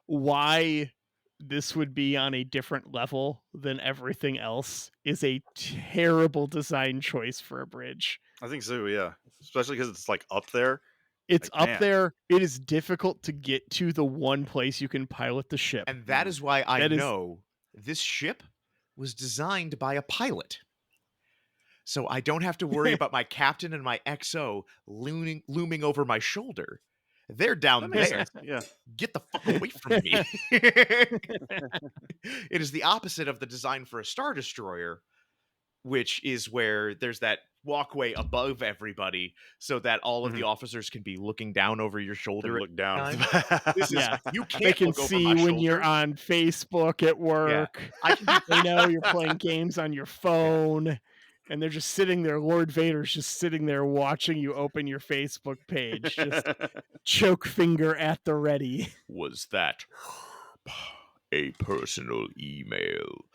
Why this would be on a different level than everything else is a terrible design choice for a bridge. I think so, yeah, especially because it's like up there. It's Like, up man. there. It is difficult to get to the one place you can pilot the ship. And that is why I That is- know this ship was designed by a pilot. So I don't have to worry about my captain and my XO looming over my shoulder. They're down That makes there. sense. Yeah, Get the fuck away from me. It is the opposite of the design for a Star Destroyer, which is where there's that walkway above everybody so that all of the officers can be looking down over your to shoulder. look down. This is, Yeah. you can't They can look over see my when you're shoulder. on Facebook at work. I can They know you're playing games on your phone. And they're just sitting there. Lord Vader's just sitting there watching you open your Facebook page. Just choke finger at the ready. Was that a personal email?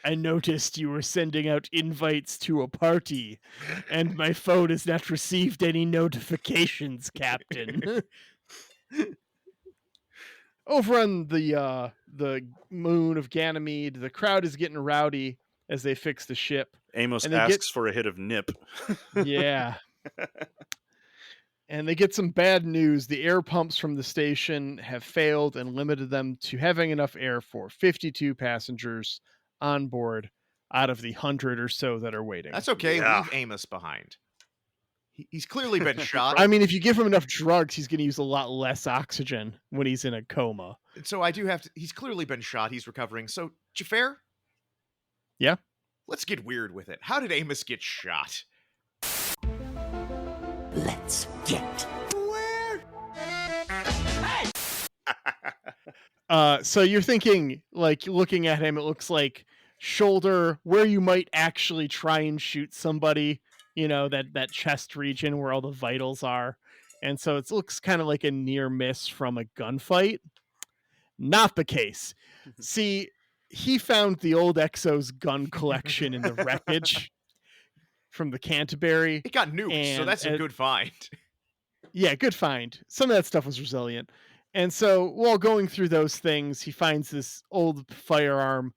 I noticed you were sending out invites to a party, and my phone has not received any notifications, Captain. Over on the moon of Ganymede, the crowd is getting rowdy as they fix the ship. Amos And they asks for a hit of nip. Yeah. And they get some bad news. The air pumps from the station have failed and limited them to having enough air for 52 passengers on board out of the 100 or so that are waiting. That's okay. Yeah. Leave Amos behind. He's clearly been shot. I mean, if you give him enough drugs, he's going to use a lot less oxygen when he's in a coma. So I do have to. He's clearly been shot. He's recovering. So, Xhafer? Yeah? Let's get weird with it. How did Amos get shot? Let's get So you're thinking, like, looking at him, it looks like shoulder where you might actually try and shoot somebody, you know, that chest region where all the vitals are. And so it looks kind of like a near miss from a gunfight. Not the case. See, he found the old Exo's gun collection in the wreckage from the Canterbury. It got nuked, so And- that's a good find. Yeah, good find. Some of that stuff was resilient. And so while going through those things, he finds this old firearm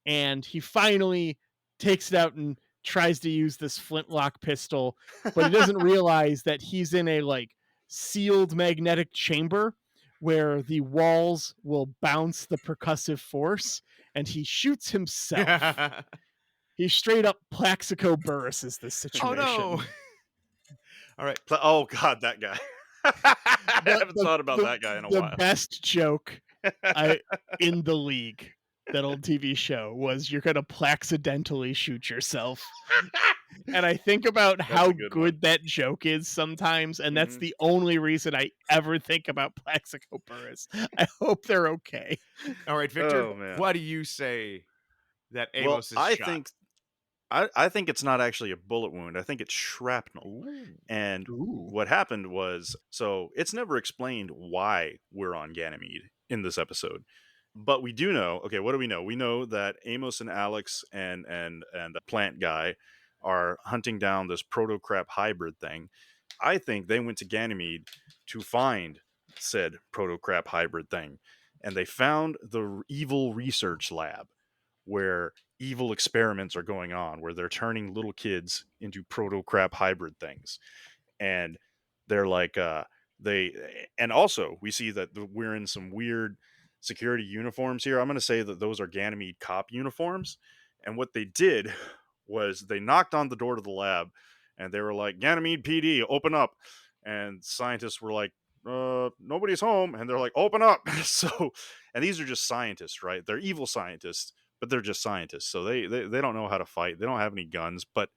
and he finally takes it out and tries to use this flintlock pistol, but he doesn't realize that he's in a like sealed magnetic chamber where the walls will bounce the percussive force and he shoots himself. He straight up Plaxico Burris this Oh situation. no. All right. Oh God, that guy. I haven't thought about that guy in a The while. best joke in the league, that old TV show, was you're gonna plaxidentally shoot yourself. And I think about how a good good that joke is sometimes, and that's Mhm. the only reason I ever think about Plaxico Burris. I hope they're okay. All right, Victor. Oh, man. Why do you say that Well, Amos is shot? I think it's not actually a bullet wound. I think it's shrapnel. And what happened was, so it's never explained why we're on Ganymede in this episode. But we do know, okay, what do we know? We know that Amos and Alex and the plant guy are hunting down this proto-crab hybrid thing. I think they went to Ganymede to find said proto-crab hybrid thing, and they found the evil research lab where evil experiments are going on, where they're turning little kids into proto-crab hybrid things. And they're like and also we see that we're in some weird security uniforms here. I'm going to say that those are Ganymede cop uniforms, and what they did was they knocked on the door to the lab and they were like, Ganymede PD, open up. And scientists were like, nobody's home. And they're like, open up. So, and these are just scientists, right? They're evil scientists, but they're just scientists, so they don't know how to fight. They don't have any guns, but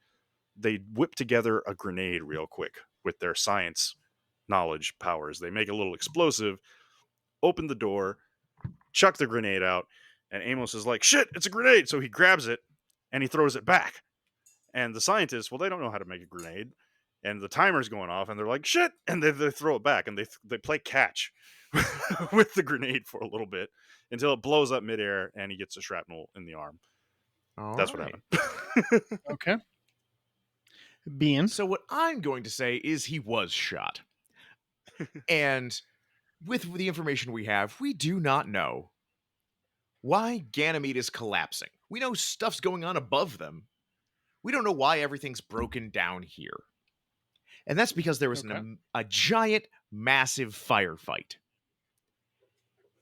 they whip together a grenade real quick with their science knowledge powers. They make a little explosive, open the door, chuck the grenade out, and Amos is like, shit, it's a grenade. So he grabs it and he throws it back. And the scientists, well, they don't know how to make a grenade. And the timer's going off, and they're like, shit, and they throw it back, and they play catch with the grenade for a little bit until it blows up midair, and he gets a shrapnel in the arm. That's what happened. Okay. Bean. So what I'm going to say is he was shot. And with the information we have, we do not know why Ganymede is collapsing. We know stuff's going on above them. We don't know why everything's broken down here. And that's because there was a giant, massive firefight.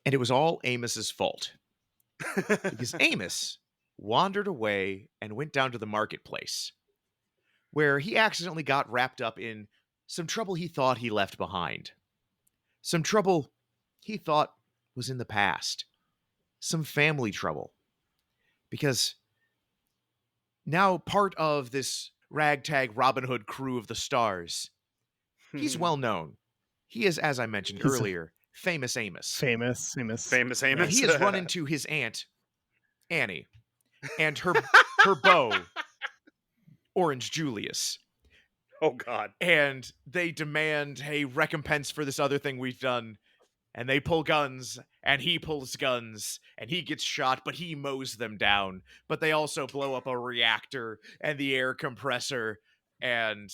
And it was all Amos's fault. Because Amos wandered away and went down to the marketplace, where he accidentally got wrapped up in some trouble he thought he left behind. Some trouble he thought was in the past. Some family trouble. Because now part of this ragtag Robin Hood crew of the stars, he's well known. He is, as I mentioned earlier, Famous Amos. Famous Amos. He has run into his aunt, Annie, and her beau, Orange Julius. Oh, God. And they demand a recompense for this other thing we've done. And they pull guns, and he pulls guns, and he gets shot, but he mows them down. But they also blow up a reactor and the air compressor, and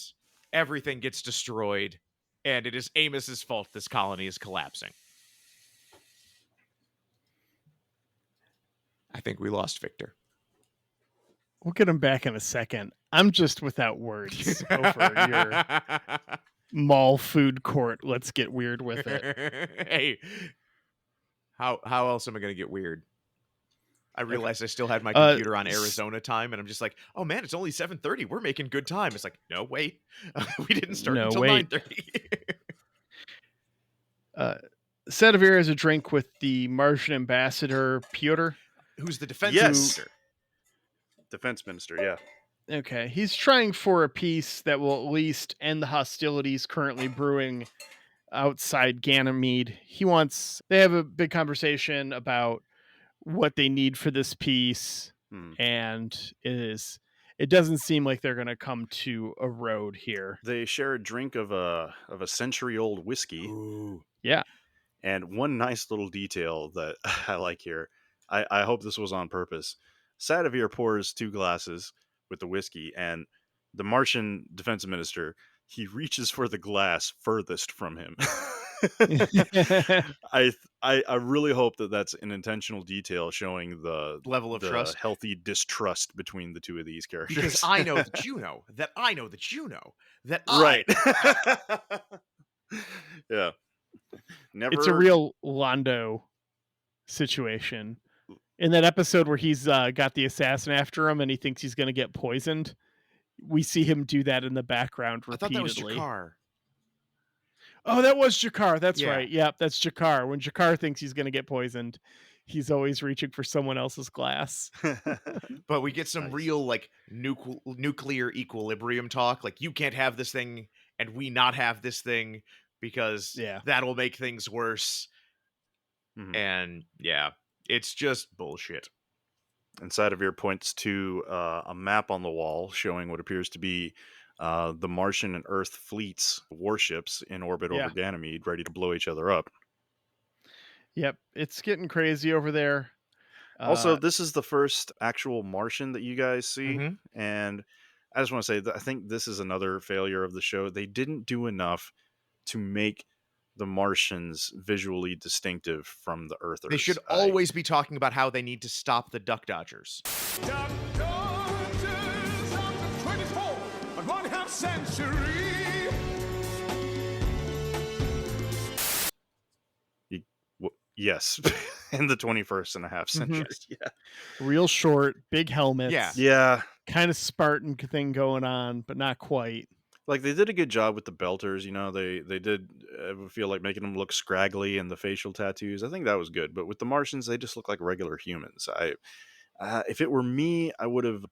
everything gets destroyed. And it is Amos's fault this colony is collapsing. I think we lost Victor. We'll get him back in a second. I'm just without words over your mall food court. Let's get weird with it. Hey, how else am I going to get weird? I realized I still had my computer on Arizona time, and I'm just like, oh man, it's only 7:30. We're making good time. It's like, no, wait. We didn't start until 9:30. Sedivir has a drink with the Martian ambassador, Pyotr. Who's the defense minister. Defense minister, yeah. Okay. He's trying for a peace that will at least end the hostilities currently brewing outside Ganymede. They have a big conversation about what they need for this peace, and it doesn't seem like they're going to come to a road here. They share a drink of a century-old whiskey. Ooh. Yeah. And one nice little detail that I like here, I hope this was on purpose. Sadavir pours 2 glasses with the whiskey, and the Martian defense minister, he reaches for the glass furthest from him. I really hope that that's an intentional detail showing the level of trust, healthy distrust between the two of these characters. Because I know that you know that I know that you know that right. Yeah. It's a real Londo situation. In that episode where he's got the assassin after him and he thinks he's going to get poisoned, we see him do that in the background repeatedly. I thought that was Jakar. Oh, that was Jakar. That's right. Yep, that's Jakar. When Jakar thinks he's going to get poisoned, he's always reaching for someone else's glass. But we get some real like nuclear equilibrium talk. Like, you can't have this thing and we not have this thing because that'll make things worse. Mm-hmm. And it's just bullshit. And Sadavir points to a map on the wall showing what appears to be the Martian and Earth fleets, warships in orbit over Ganymede, ready to blow each other up. Yep, it's getting crazy over there. Also, this is the first actual Martian that you guys see, and I just want to say that I think this is another failure of the show. They didn't do enough to make the Martians visually distinctive from the Earthers. They should always be talking about how they need to stop the Duck Dodgers. Duck Dodgers of the 24th and 1/2 century. Yes, in the 21st and a half century. Yeah. Real short, big helmets. Yeah. Kind of Spartan thing going on, but not quite. Like they did a good job with the belters, they did feel like making them look scraggly and the facial tattoos. I think that was good. But with the Martians, they just look like regular humans. If it were me, I would have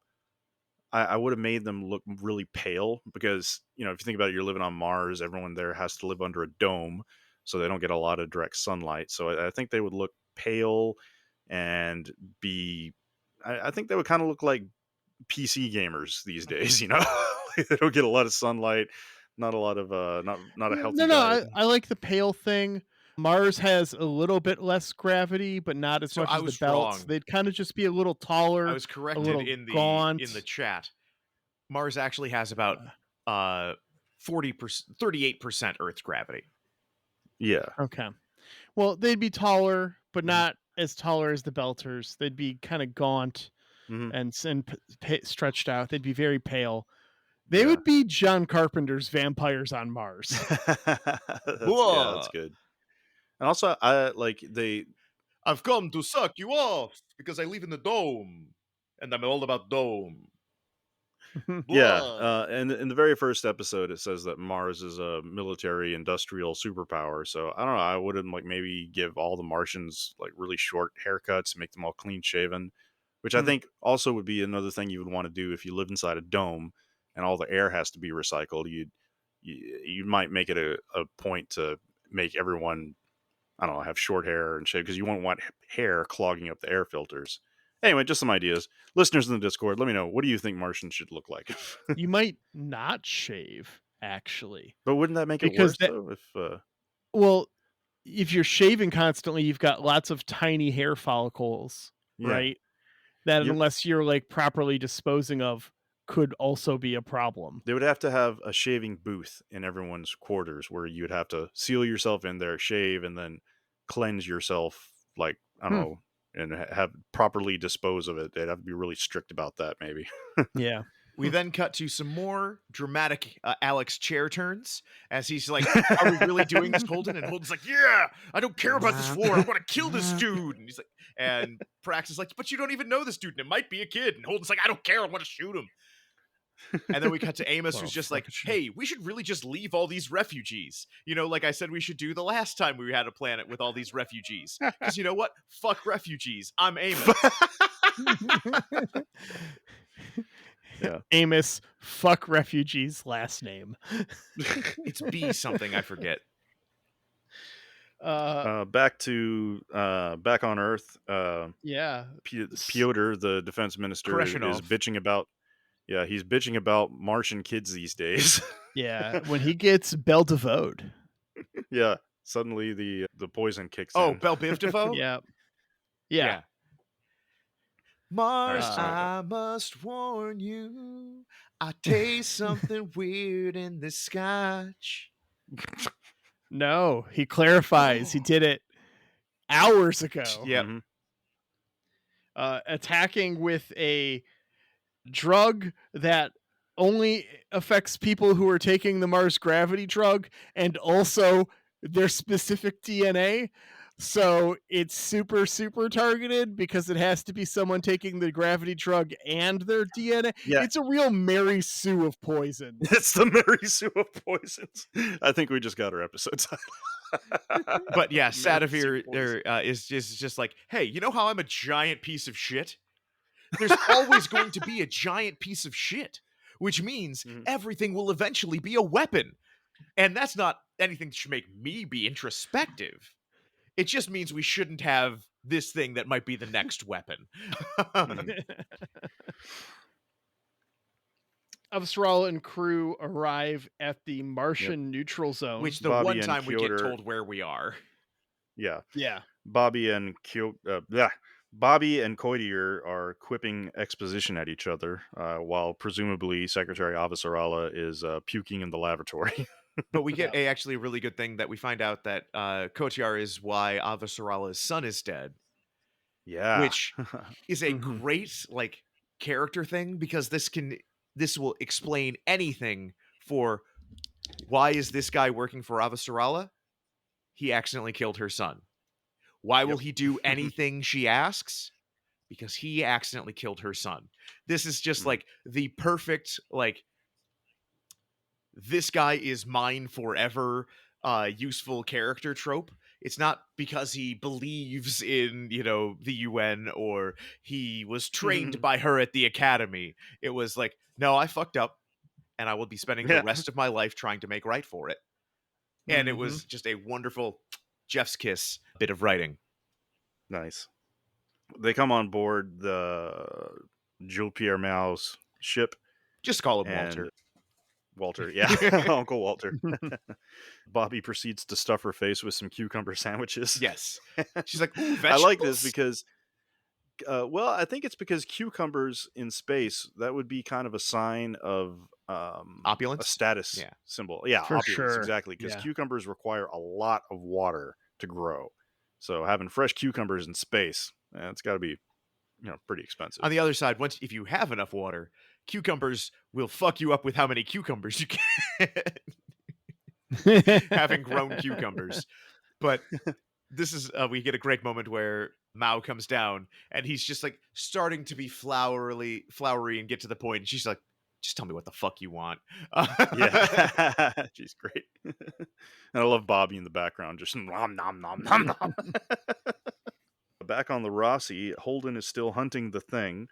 made them look really pale because, if you think about it, you're living on Mars, everyone there has to live under a dome, so they don't get a lot of direct sunlight. So I think they would look pale and I think they would kind of look like PC gamers these days, They don't get a lot of sunlight, not a lot of not a healthy diet. I like the pale thing. Mars has a little bit less gravity, but not as much as the belts. Wrong. They'd kind of just be a little taller. I was corrected in the chat. Mars actually has about 40%, 38% Earth's gravity. Yeah. Okay. Well, they'd be taller, but not as taller as the belters. They'd be kind of gaunt and stretched out. They'd be very pale. They would be John Carpenter's vampires on Mars. That's good. And also, I've come to suck you off because I live in the dome, and I'm all about dome. And in the very first episode, it says that Mars is a military industrial superpower. So I don't know. I wouldn't maybe give all the Martians really short haircuts, make them all clean shaven, which I think also would be another thing you would want to do if you live inside a dome and all the air has to be recycled. You might make it a point to make everyone, I don't know, have short hair and shave because you won't want hair clogging up the air filters. Anyway, just some ideas. Listeners in the Discord, let me know. What do you think Martians should look like? You might not shave, actually. But wouldn't that make it worse, though? Well, if you're shaving constantly, you've got lots of tiny hair follicles, right? That unless you're properly disposing of, could also be a problem. They would have to have a shaving booth in everyone's quarters where you'd have to seal yourself in there, shave, and then cleanse yourself, I don't know, and have properly dispose of it. They'd have to be really strict about that, maybe. Yeah. We then cut to some more dramatic Alex chair turns as he's like, are we really doing this, Holden? And Holden's like, yeah, I don't care about this war. I want to kill this dude. And he's like, and Prax is like, but you don't even know this dude. And it might be a kid. And Holden's like, I don't care. I want to shoot him. And then we cut to Amos, who's just like, hey, we should really just leave all these refugees. Like I said, we should do the last time we had a planet with all these refugees. Because you know what? Fuck refugees. I'm Amos. Yeah. Amos, fuck refugees, last name. It's B something, I forget. Back on Earth. Yeah. Pyotr, the defense minister, is bitching about. Yeah, he's bitching about Martian kids these days. Yeah, when he gets Belle DeVoe. Yeah, suddenly the poison kicks in. Oh, Belle Biv DeVoe? Yeah. Mars, I must warn you, I taste something weird in this scotch. No, he clarifies. He did it hours ago. Yep. Attacking with a drug that only affects people who are taking the Mars gravity drug and also their specific DNA. So it's super, super targeted because it has to be someone taking the gravity drug and their DNA. Yeah. It's a real Mary Sue of poison. It's the Mary Sue of poisons. I think we just got our episode title. But yeah, Sadavir is just like, hey, you know how I'm a giant piece of shit? There's always going to be a giant piece of shit, which means everything will eventually be a weapon. And that's not anything that should make me be introspective. It just means we shouldn't have this thing that might be the next weapon. Avasral and crew arrive at the Martian neutral zone. Which the Bobby one and time we get Pyotr- told where we are. Yeah. Yeah. Bobby and Bobby and Coitier are quipping exposition at each other, while presumably Secretary Avasarala is puking in the lavatory. But we get a actually really good thing that we find out that Kotiar is why Avasarala's son is dead, Yeah. which is a Mhm. great like character thing because this will explain anything for why is this guy working for Avasarala? He accidentally killed her son. Why will Yep. he do anything she asks? Because he accidentally killed her son. This is just Mhm. like the perfect like this guy is mine forever useful character trope. It's not because he believes in, the UN or he was trained by her at the academy. It was like, no, I fucked up and I will be spending the Yeah. rest of my life trying to make right for it. And it Mhm. was just a wonderful Jeff's kiss bit of writing. Nice. They come on board the Jules Pierre Mao's ship, Just call him and Walter. Walter, yeah, Uncle Walter. Bobby proceeds to stuff her face with some cucumber sandwiches. Yes. She's like, ooh, I like this vegetables? because, well, I think it's because cucumbers in space, that would be kind of a sign of a Opulence? status Yeah. symbol. Yeah, For opulence, sure. exactly. Because Yeah. cucumbers require a lot of water to grow. So having fresh cucumbers in space, it's got to be, pretty expensive. On the other side, if you have enough water, cucumbers will fuck you up with how many cucumbers you get. Having grown cucumbers. But this is we get a great moment where Mao comes down and he's just like starting to be flowery and get to the point, and she's like, just tell me what the fuck you want. Yeah, she's great. And I love Bobby in the background, just nom nom nom nom nom. Back on the Rossi, Holden is still hunting the thing,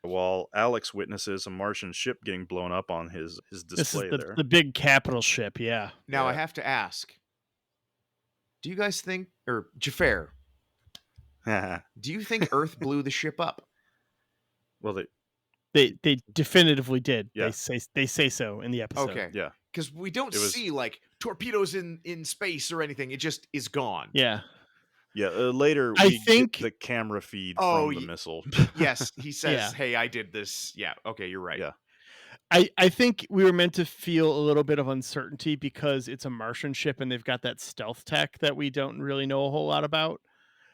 while Alex witnesses a Martian ship getting blown up on his This is display the there. the big capital ship. Yeah. Now I Yeah. have to ask, do you guys think, or Xhafer, do you think Earth blew the ship up? Well, They definitively did. Yeah. They say so in the episode. Okay. yeah, Because we don't It was- see like torpedoes in space or anything. It just is gone. Yeah. yeah. Later, I we think- get the camera feed Oh, from the missile. Yes, he says, Yeah. hey, I did this. Yeah, okay, you're right. Yeah. I think we were meant to feel a little bit of uncertainty because it's a Martian ship and they've got that stealth tech that we don't really know a whole lot about.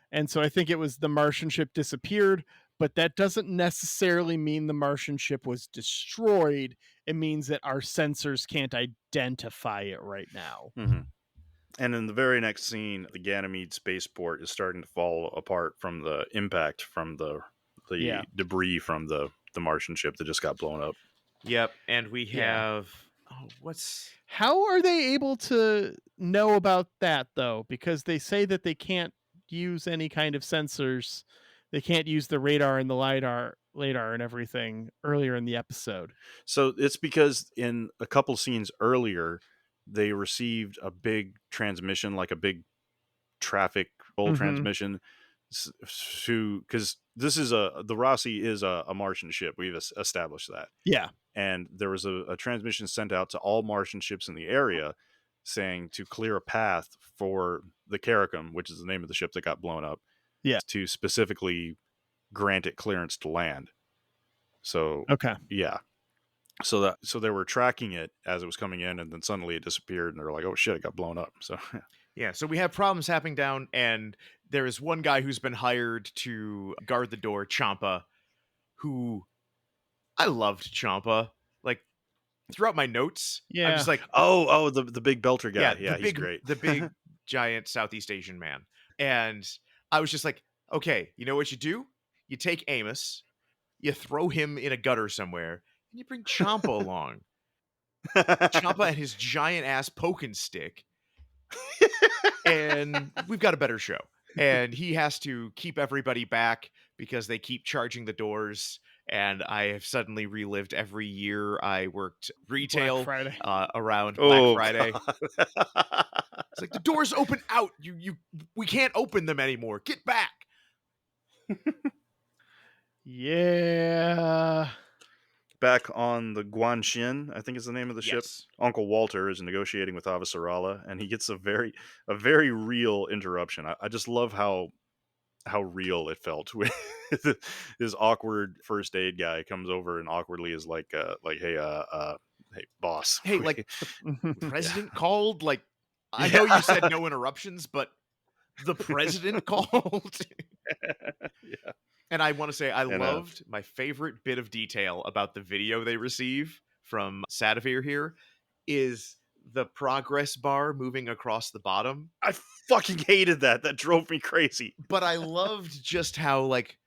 And so I think it was the Martian ship disappeared, but that doesn't necessarily mean the Martian ship was destroyed. It means that our sensors can't identify it right now. Mm-hmm. And in the very next scene, the Ganymede spaceport is starting to fall apart from the impact from the Yeah. debris from the Martian ship that just got blown up. Yep, and we Yeah. have what's How are they able to know about that though? Because they say that they can't use any kind of sensors. They can't use the radar and the lidar and everything earlier in the episode. So it's because in a couple scenes earlier, they received a big transmission, like a big traffic roll Mhm. transmission, because the Rossi is a Martian ship. We've established that. Yeah. And there was a transmission sent out to all Martian ships in the area saying to clear a path for the Caracum, which is the name of the ship that got blown up, Yeah. to specifically grant it clearance to land. So, Okay. yeah. So they were tracking it as it was coming in, and then suddenly it disappeared, and they're like, "Oh shit, it got blown up." So, Yeah, so we have problems happening down, and there is one guy who's been hired to guard the door, Champa, who I loved Champa. Like throughout my notes, I'm just like, the big belter guy. Yeah, the he's big, great. the big giant Southeast Asian man. And I was just like, okay, you know what you do? You take Amos, you throw him in a gutter somewhere, and you bring Champa along. Champa and his giant ass poking stick. And we've got a better show. And he has to keep everybody back because they keep charging the doors. And I have suddenly relived every year I worked retail Black Friday. around Oh, Black Friday. God. It's like the doors open out. We can't open them anymore. Get back. Yeah. Back on the Guanxin, I think is the name of the ship. Yes. Uncle Walter is negotiating with Avasarala, and he gets a very real interruption. I just love how how real it felt. This awkward first aid guy comes over and awkwardly is like, hey, boss. Hey, like the Yeah. president called. Like, I Yeah. know you said no interruptions, but the president called. Yeah. And I want to say I And loved my favorite bit of detail about the video they receive from Sadavir here is the progress bar moving across the bottom. I fucking hated that. That drove me crazy. But I loved just how like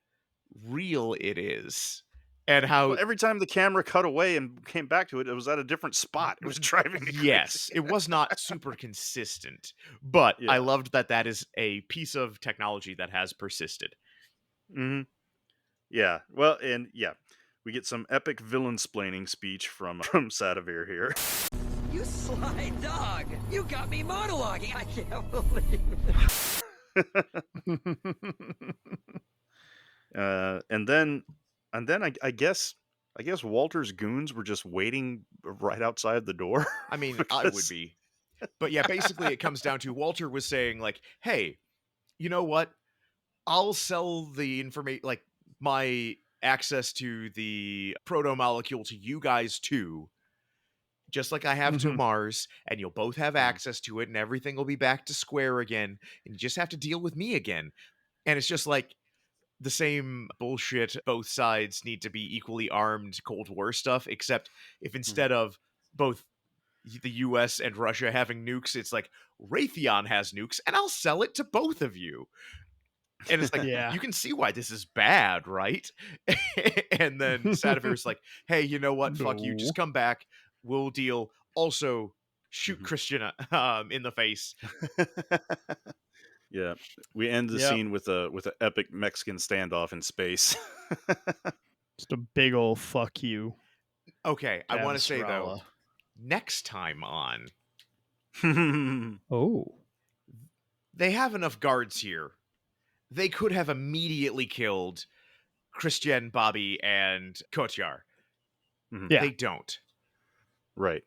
real it is. And how Well, every time the camera cut away and came back to it, it was at a different spot. It was driving me yes, crazy. it was not super consistent, but Yeah. I loved that that is a piece of technology that has persisted. Mm-hmm. Yeah. Well, and yeah, we get some epic villain-splaining speech from Sadavir here. You sly dog! You got me monologuing! I can't believe it! And then I guess Walter's goons were just waiting right outside the door. I mean, I would be. But yeah, basically it comes down to Walter was saying like, "Hey, you know what? I'll sell the information, like my access to the proto molecule to you guys too, just like I have to Mars, and you'll both have access to it, and everything will be back to square again, and you just have to deal with me again." And it's just like the same bullshit, both sides need to be equally armed Cold War stuff, except if instead of both the US and Russia having nukes, it's like Raytheon has nukes, and I'll sell it to both of you. And it's like, Yeah. you can see why this is bad, right? And then Sadavir's like, hey, you know what? Fuck you. Just come back. We'll deal. Also, shoot Christian in the face. Yeah, we end the Yep. scene with an epic Mexican standoff in space. Just a big old fuck you. Okay, I want to say, though, Avasarala. next time on, Oh. they have enough guards here. They could have immediately killed Christian, Bobby, and Kotyar. Yeah. They don't. Right.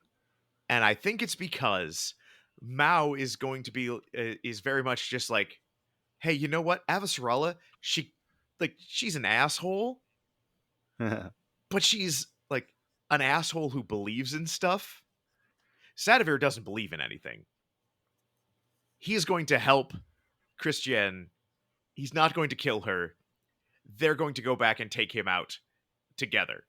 And I think it's because Mao is going to be is very much just like, hey, you know what? Avasarala, she's an asshole, but she's like an asshole who believes in stuff. Sadavir doesn't believe in anything. He is going to help Christian. He's not going to kill her. They're going to go back and take him out together.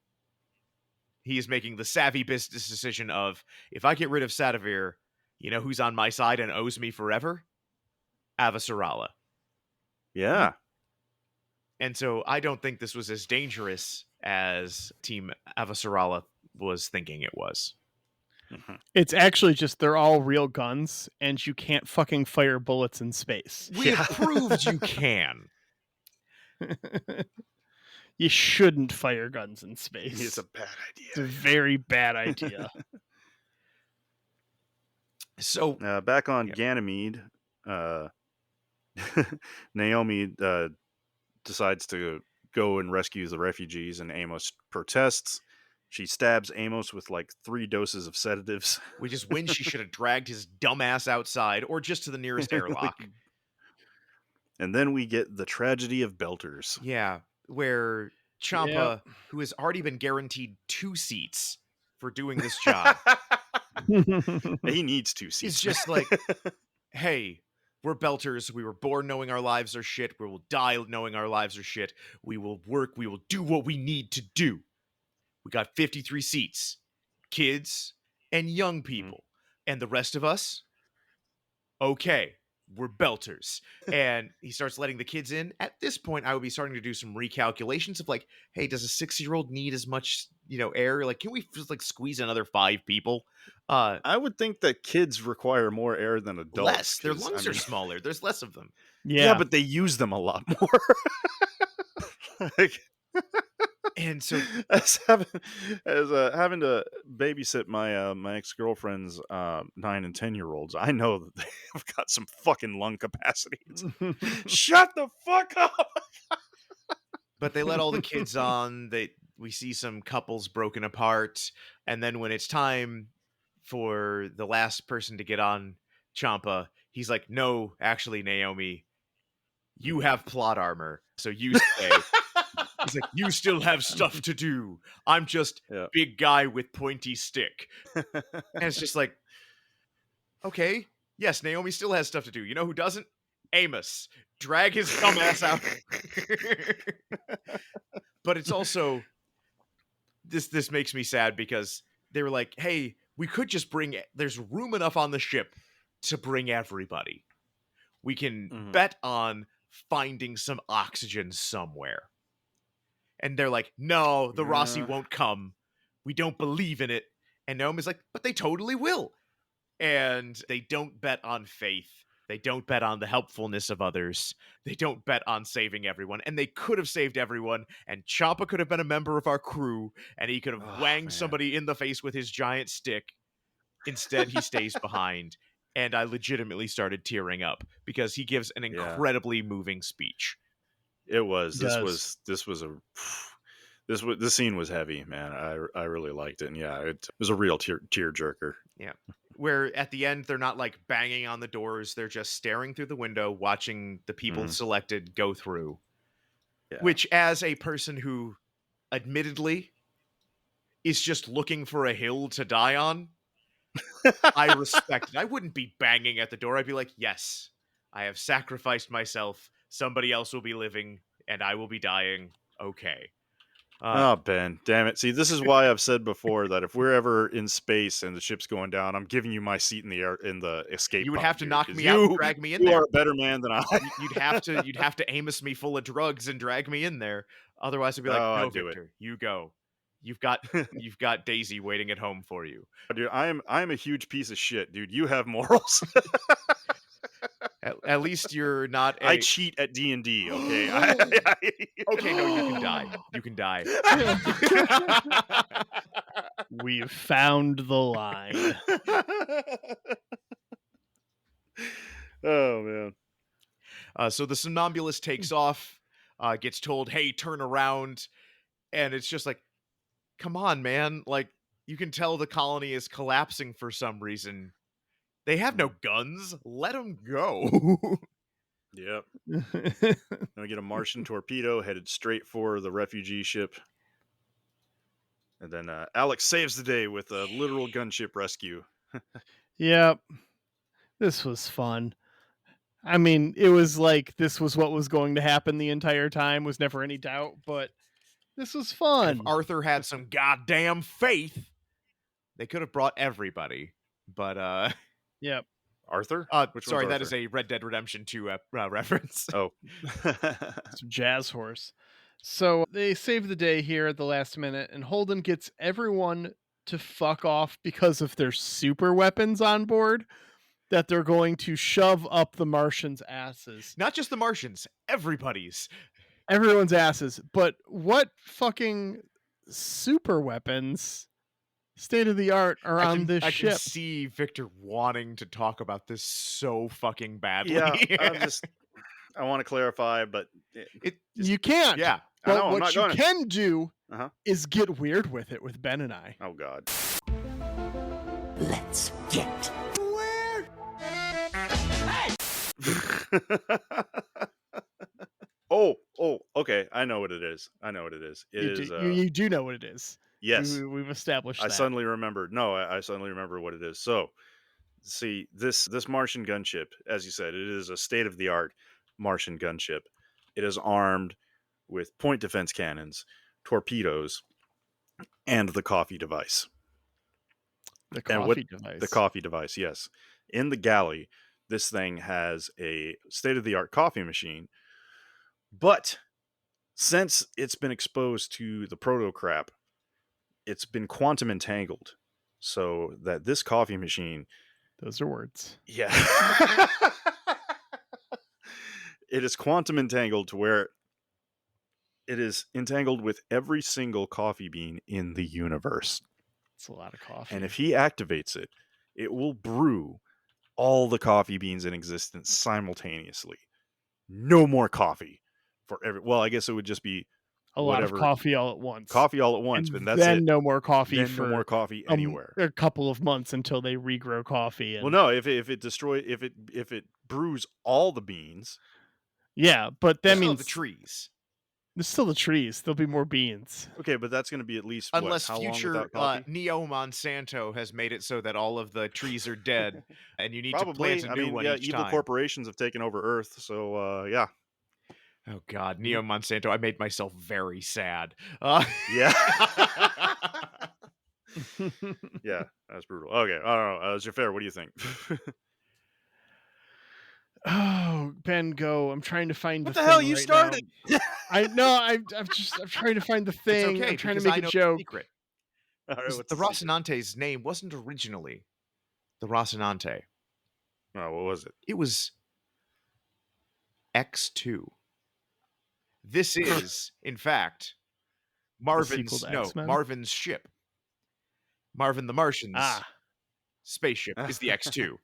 He is making the savvy business decision of, if I get rid of Sadavir, you know who's on my side and owes me forever? Avasarala. Yeah. And so I don't think this was as dangerous as Team Avasarala was thinking it was. It's actually just they're all real guns, and you can't fucking fire bullets in space. We have proved you can. You shouldn't fire guns in space. It's a bad It's a idea. very bad idea. So Back on Ganymede, Naomi decides to go and rescue the refugees, and Amos protests. She stabs Amos with like 3 doses of sedatives. which is when she should have dragged his dumbass outside or just to the nearest airlock. And then we get the tragedy of Belters. Yeah, where Champa, who has already been guaranteed 2 seats for doing this job, He needs 2 seats. is just like, hey, we're Belters. We were born knowing our lives are shit. We will die knowing our lives are shit. We will work. We will do what we need to do. We got 53 seats, kids and young people. And the rest of us, okay, we're Belters. And he starts letting the kids in. At this point, I would be starting to do some recalculations of like, hey, does a 6-year-old need as much, air? Like, can we just like squeeze another 5 people? I would think that kids require more air than adults. Less. Their lungs are smaller. There's less of them. Yeah, but they use them a lot more. Like, and so as having to babysit my ex-girlfriend's 9 and 10-year-olds, I know that they've got some fucking lung capacity. Shut the fuck up. But they let all the kids on. We see some couples broken apart, and then when it's time for the last person to get on Champa, he's like, no, actually, Naomi, you have plot armor, so you stay. He's like, you still have stuff to do. I'm just big guy with pointy stick. And it's just like, okay, yes, Naomi still has stuff to do. You know who doesn't? Amos. Drag his dumbass out. But it's also, this makes me sad because they were like, hey, we could just there's room enough on the ship to bring everybody. We can bet on finding some oxygen somewhere. And they're like, no, the Rossi won't come. We don't believe in it. And Naomi's like, but they totally will. And they don't bet on faith. They don't bet on the helpfulness of others. They don't bet on saving everyone. And they could have saved everyone. And Ciampa could have been a member of our crew. And he could have wanged somebody in the face with his giant stick. Instead, he stays behind. And I legitimately started tearing up because he gives an incredibly moving speech. It was. This scene was heavy, man. I really liked it. And yeah, it was a real tear jerker. Yeah. Where at the end, they're not like banging on the doors. They're just staring through the window, watching the people selected go through. Yeah. Which, as a person who admittedly is just looking for a hill to die on, I respect it. I wouldn't be banging at the door. I'd be like, yes, I have sacrificed myself. Somebody else will be living and I will be dying. Okay. Ben, damn it. See, this is why I've said before that if we're ever in space and the ship's going down, I'm giving you my seat in the escape. You would have to knock me out and drag me in there. You are a better man than I. You'd have to Amos me full of drugs and drag me in there. Otherwise, I'd be like, no, Victor, you go. You've got Daisy waiting at home for you. Dude, I'm a huge piece of shit, dude. You have morals. At least you're not. I cheat at D&D. Okay. Okay, no, you can die. You can die. We've found the line. Oh man. So the somnambulist takes off, gets told, "Hey, turn around," and it's just like, come on, man. Like, you can tell the colony is collapsing for some reason. They have no guns. Let them go. Yep. Then we get a Martian torpedo headed straight for the refugee ship. And then Alex saves the day with a literal gunship rescue. Yep. This was fun. I mean, it was like this was what was going to happen the entire time. Was never any doubt, but this was fun. If Arthur had some goddamn faith, they could have brought everybody. But yep. Arthur? Sorry, that is a Red Dead Redemption 2 reference. Oh. Some jazz horse. So they save the day here at the last minute, and Holden gets everyone to fuck off because of their super weapons on board that they're going to shove up the Martians' asses. Not just the Martians, everybody's. Everyone's asses. But what fucking super weapons, state of the art, are on this ship? I can see Victor wanting to talk about this so fucking badly. Yeah, I want to clarify, but you can't. Yeah. But what you can do is get weird with it with Ben and I. Oh, God. Let's get weird. Oh, okay. I know what it is. You do know what it is. Yes. We've established that. I suddenly remembered. No, I suddenly remember what it is. So, see, this Martian gunship, as you said, it is a state-of-the-art Martian gunship. It is armed with point defense cannons, torpedoes, and the coffee device. The coffee device, yes. In the galley, this thing has a state-of-the-art coffee machine, but since it's been exposed to the proto-crap, it's been quantum entangled, so that this coffee machine... Those are words. Yeah. It is quantum entangled to where it is entangled with every single coffee bean in the universe. It's a lot of coffee. And if he activates it, it will brew all the coffee beans in existence simultaneously. No more coffee for well, I guess it would just be a lot of coffee all at once. Coffee all at once, but that's then it. No more coffee. Then no more coffee anywhere. A couple of months until they regrow coffee. And... Well, no, if it brews all the beans, Yeah, but that Still means the trees. there's still the trees. There'll be more beans. Okay, but that's going to be at least Unless how long future without coffee? Neo Monsanto has made it so that all of the trees are dead and you need to Probably. plant a new one each evil time. corporations have taken over Earth, so yeah. Oh God, Neo Mm-hmm. Monsanto! I made myself very sad. Yeah. Yeah, that's brutal. Okay, I don't know. Xhafer, what do you think? Oh, Ben, go! I'm trying to find What the the hell? thing You right started. now. I know. I'm trying to find the It's thing. okay I'm trying to because make I a know the joke. secret. All right, what's The the secret? Rocinante's name wasn't originally the Rocinante. Oh, what was it? It was X2. This is, in fact, sequel to X-Men? Marvin's ship. Marvin the Martian's Ah, spaceship is the X2. Is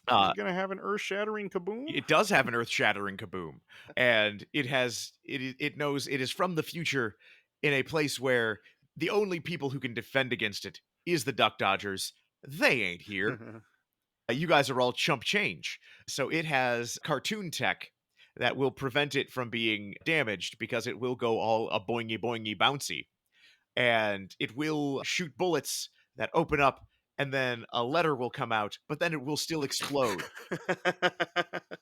it gonna have an earth-shattering kaboom? It does have an earth-shattering kaboom, and it knows it is from the future in a place where the only people who can defend against it is the Duck Dodgers. They ain't here. You guys are all chump change. So it has cartoon tech that will prevent it from being damaged because it will go all a boingy boingy bouncy. And it will shoot bullets that open up and then a letter will come out, but then it will still explode.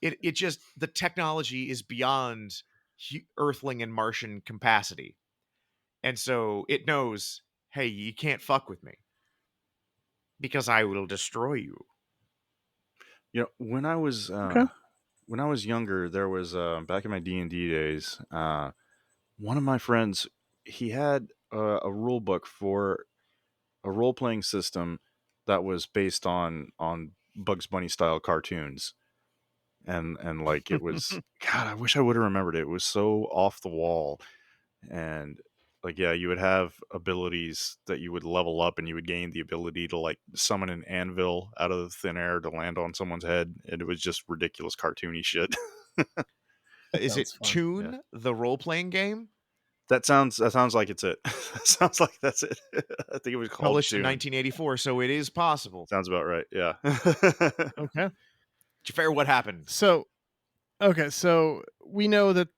It just, the technology is beyond Earthling and Martian capacity. And so it knows, hey, you can't fuck with me because I will destroy you. You know, when I was younger, there was back in my D&D days, one of my friends, he had a rule book for a role-playing system that was based on Bugs Bunny style cartoons. And like it was God, I wish I would have remembered it. It was so off the wall. And like, yeah, you would have abilities that you would level up and you would gain the ability to like summon an anvil out of thin air to land on someone's head. And it was just ridiculous cartoony shit. Is it fun. Toon, the role-playing game? That sounds like it's it. That sounds like that's it. I think it was called Published in Toon. 1984, so it is possible. Sounds about right. Yeah. okay. Jafar, what happened? So we know that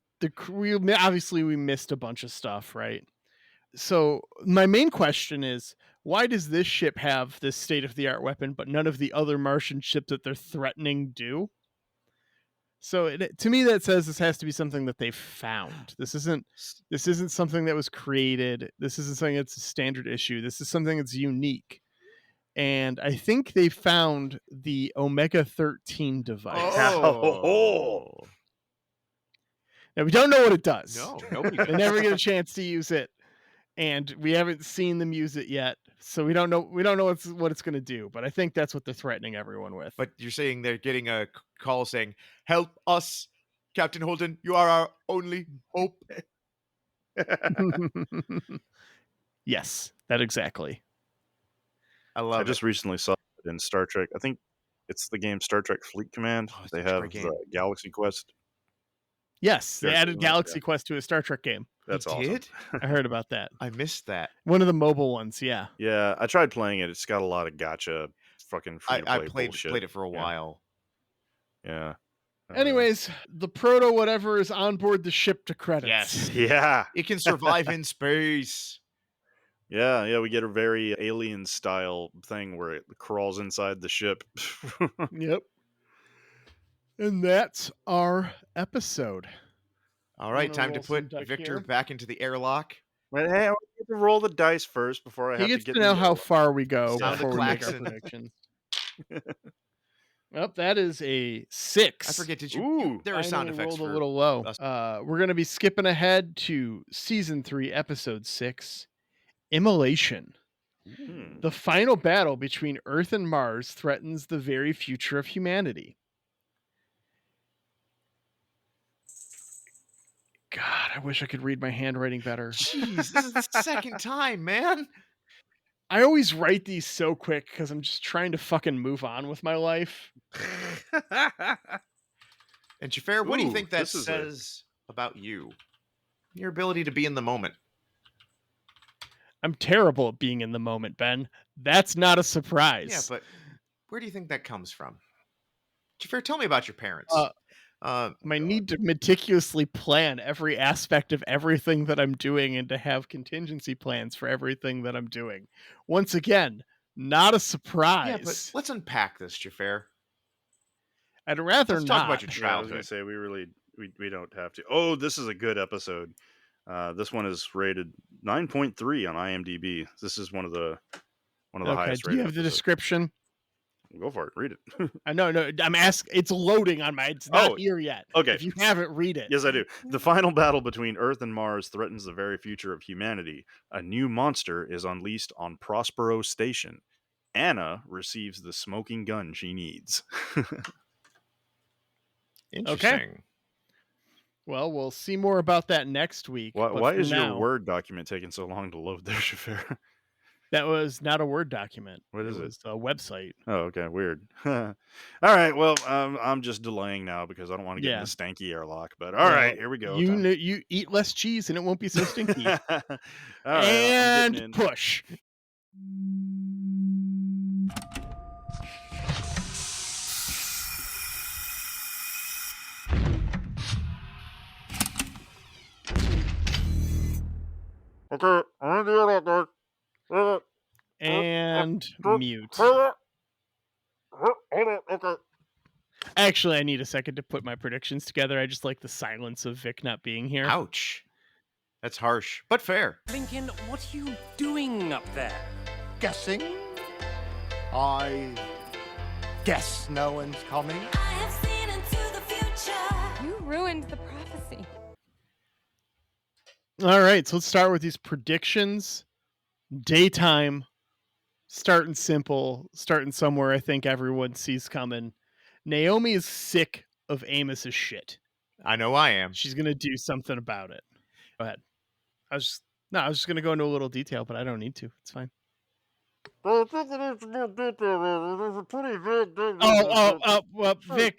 we missed a bunch of stuff, right? So my main question is, why does this ship have this state-of-the-art weapon, but none of the other Martian ships that they're threatening do? So to me, that says this has to be something that they found. This isn't something that was created. This isn't something that's a standard issue. This is something that's unique. And I think they found the Omega-13 device. Oh. Now, we don't know what it does. No, nobody They never get a chance to use it. And we haven't seen them use it yet. So we don't know what it's going to do. But I think that's what they're threatening everyone with. But you're saying they're getting a call saying, help us, Captain Holden. You are our only hope. Yes, that exactly. I love I just recently saw it in Star Trek. I think it's the game Star Trek Fleet Command. They have the Galaxy Quest. Yes, they added Galaxy Quest to a Star Trek game. That's awesome. Did? I heard about that. I missed that. One of the mobile ones, yeah. Yeah, I tried playing it. It's got a lot of gotcha fucking free-to-play I played bullshit. it for a while. Yeah. Anyways, the proto whatever is on board the ship to credits. Yes. Yeah. It can survive in space. Yeah, we get a very alien style thing where it crawls inside the ship. Yep. And that's our episode. All right, time to roll some put dice Victor here. back into the airlock. But hey, I want to roll the dice first before I He have to gets get to know the how far we go Sound before the we make our klaxon. predictions. Well, that is a 6. I forget, did Ooh. there are sound Finally effects rolled for a little low. us. We're going to be skipping ahead to season 3, episode 6, Immolation. The final battle between Earth and Mars threatens the very future of humanity. God, I wish I could read my handwriting better. Jeez, this is the second time, man. I always write these so quick because I'm just trying to fucking move on with my life. And Jafar, what do you Ooh, think that this is says about you? Your ability to be in the moment. I'm terrible at being in the moment, Ben. That's not a surprise. Yeah, but where do you think that comes from? Jafar, tell me about your parents. My need to meticulously plan every aspect of everything that I'm doing and to have contingency plans for everything that I'm doing. Once again, not a Yeah, but surprise. let's unpack this, Xhafer. I'd rather Let's talk about not. your Yeah, I was gonna childhood. say we don't have to. Oh, this is a good episode. This one is rated 9.3 on IMDb. This is one of the Okay. highest Do you rated have the episodes. description? Go for it. Read it. I know, no, I'm asking. It's loading on my. It's not Oh, here yet. okay. If you haven't, read it. Yes, I do. The final battle between Earth and Mars threatens the very future of humanity. A new monster is unleashed on Prospero Station. Anna receives the smoking gun she needs. Interesting. Well, we'll see more about that next week. But Why for is your now, Word document taking so long to load there, Xhafer? that was not a Word document. What is it it? was a website. Oh, okay, weird. All right, well, I'm just delaying now because I don't want to get in Yeah. the stanky airlock. But all right, here we go. You eat less cheese and it won't be so stinky. All right, I'm And getting in. push. Okay, I'm gonna do it. And mute. Okay. Actually, I need a second to put my predictions together. I just like the silence of Vic not being here. Ouch. That's harsh, but fair. Lincoln, what are you doing up there? Guessing? I guess no one's coming. I have seen into the future. You ruined the prophecy. All right, so let's start with these predictions. Daytime, starting simple, starting somewhere I think everyone sees coming. Naomi is sick of Amos's shit. I know I am. She's gonna do something about it. Go ahead. I was just gonna go into a little detail, but I don't need to. It's fine. Well, Vic,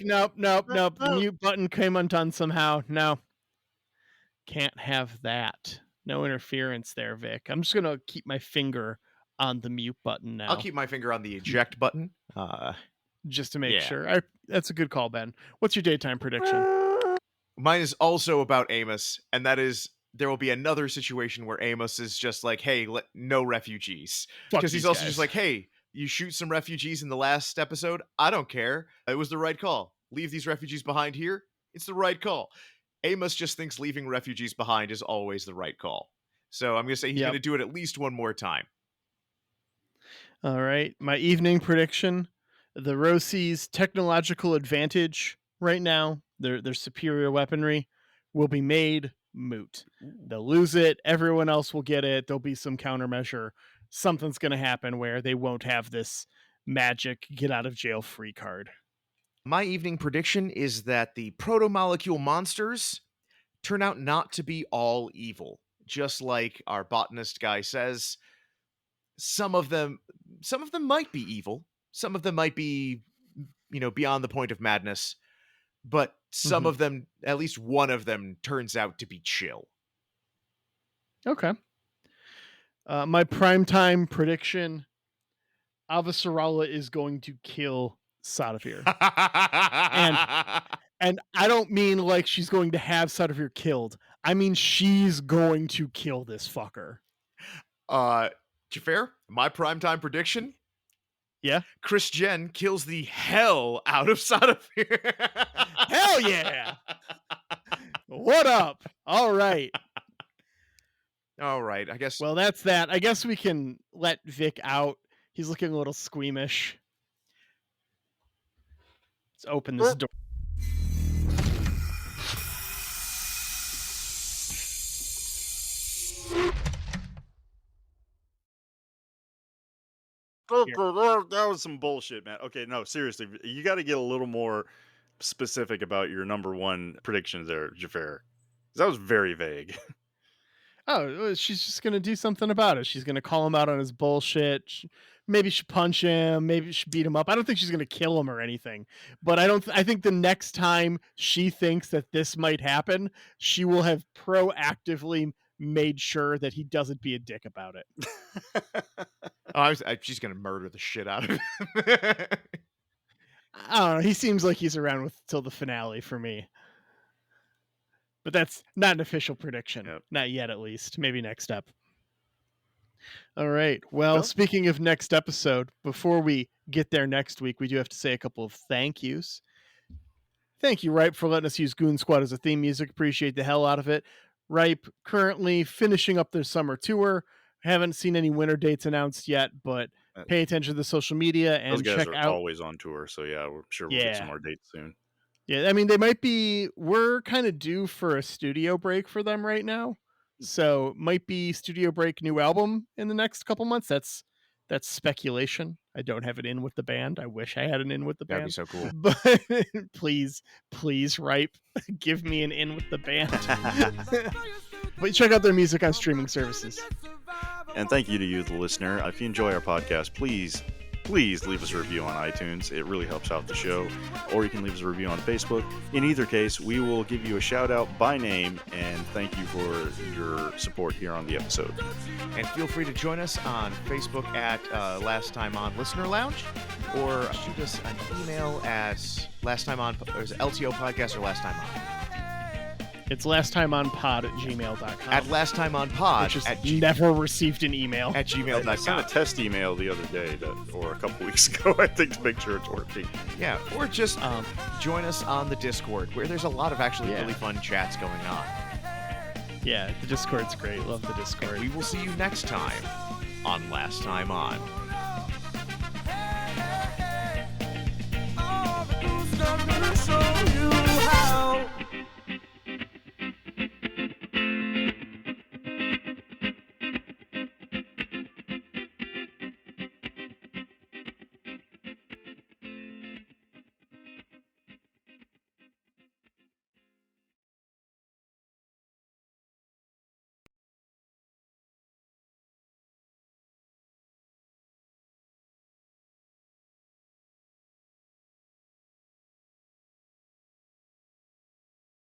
nope. The mute button came undone somehow. No. Can't have that. No interference there, Vic. I'm just gonna keep my finger on the mute button now. I'll keep my finger on the eject button. Just to make yeah. sure. That's a good call, Ben. What's your daytime prediction? Mine is also about Amos, and that is there will be another situation where Amos is just like, hey, no refugees. Because he's also just like, hey, you shoot some refugees in the last episode? I don't care. It was the right call. Leave these refugees behind here? It's the right call. Amos just thinks leaving refugees behind is always the right call. So I'm going to say he's going to do it at least one more time. All right. My evening prediction. The Rosie's technological advantage right now, their superior weaponry, will be made moot. They'll lose it. Everyone else will get it. There'll be some countermeasure. Something's going to happen where they won't have this magic get out of jail free card. My evening prediction is that the proto-molecule monsters turn out not to be all evil. Just like our botanist guy says, some of them might be evil. Some of them might be, beyond the point of madness. But some of them, at least one of them, turns out to be chill. Okay. My primetime prediction, Avasarala is going to kill Sadafir. and I don't mean like she's going to have Sadafir killed. I mean she's going to kill this fucker. Xhafer, my primetime prediction? Yeah? Chris Jen kills the hell out of Sadafir. Hell yeah! What up? All right. All right, I guess. Well, that's that. I guess we can let Vic out. He's looking a little squeamish. Let's open this door. That was some bullshit, man. Okay, no, seriously, you got to get a little more specific about your number one predictions there, Xhafer. That was very vague. Oh, she's just going to do something about it. She's going to call him out on his bullshit. Maybe she punch him. Maybe she beat him up. I don't think she's going to kill him or anything. But I think the next time she thinks that this might happen, she will have proactively made sure that he doesn't be a dick about it. She's going to murder the shit out of him. I don't know. He seems like he's around till the finale for me. But that's not an official prediction. Yep. Not yet, at least. Maybe next up. All right. Well, speaking of next episode, before we get there next week, we do have to say a couple of thank yous. Thank you, Ripe, for letting us use Goon Squad as a theme music. Appreciate the hell out of it. Ripe currently finishing up their summer tour. Haven't seen any winter dates announced yet, but pay attention to the social media and Those guys check are out. Always on tour, so yeah, we're sure we'll get some more dates soon. Yeah, I mean, they might be. We're kind of due for a studio break for them right now, so might be studio break, new album in the next couple months. That's speculation. I don't have it in with the band. I wish I had an in with the band. That'd be so cool. But please, Ripe, give me an in with the band. But check out their music on streaming services. And thank you to you, the listener. If you enjoy our podcast, please leave us a review on iTunes. It really helps out the show. Or you can leave us a review on Facebook. In either case, we will give you a shout out by name and thank you for your support here on the episode. And feel free to join us on Facebook at Last Time On Listener Lounge, or shoot us an email at Last Time On, or is it LTO Podcast or Last Time On? It's lasttimeonpod@gmail.com. At Last Time On Pod. Which has never received an email. At gmail.com. I sent a test email the other day, or a couple weeks ago, I think, to make sure it's working. Yeah, or just join us on the Discord, where there's a lot of actually really fun chats going on. Yeah, the Discord's great. Love the Discord. And we will see you next time on Last Time On.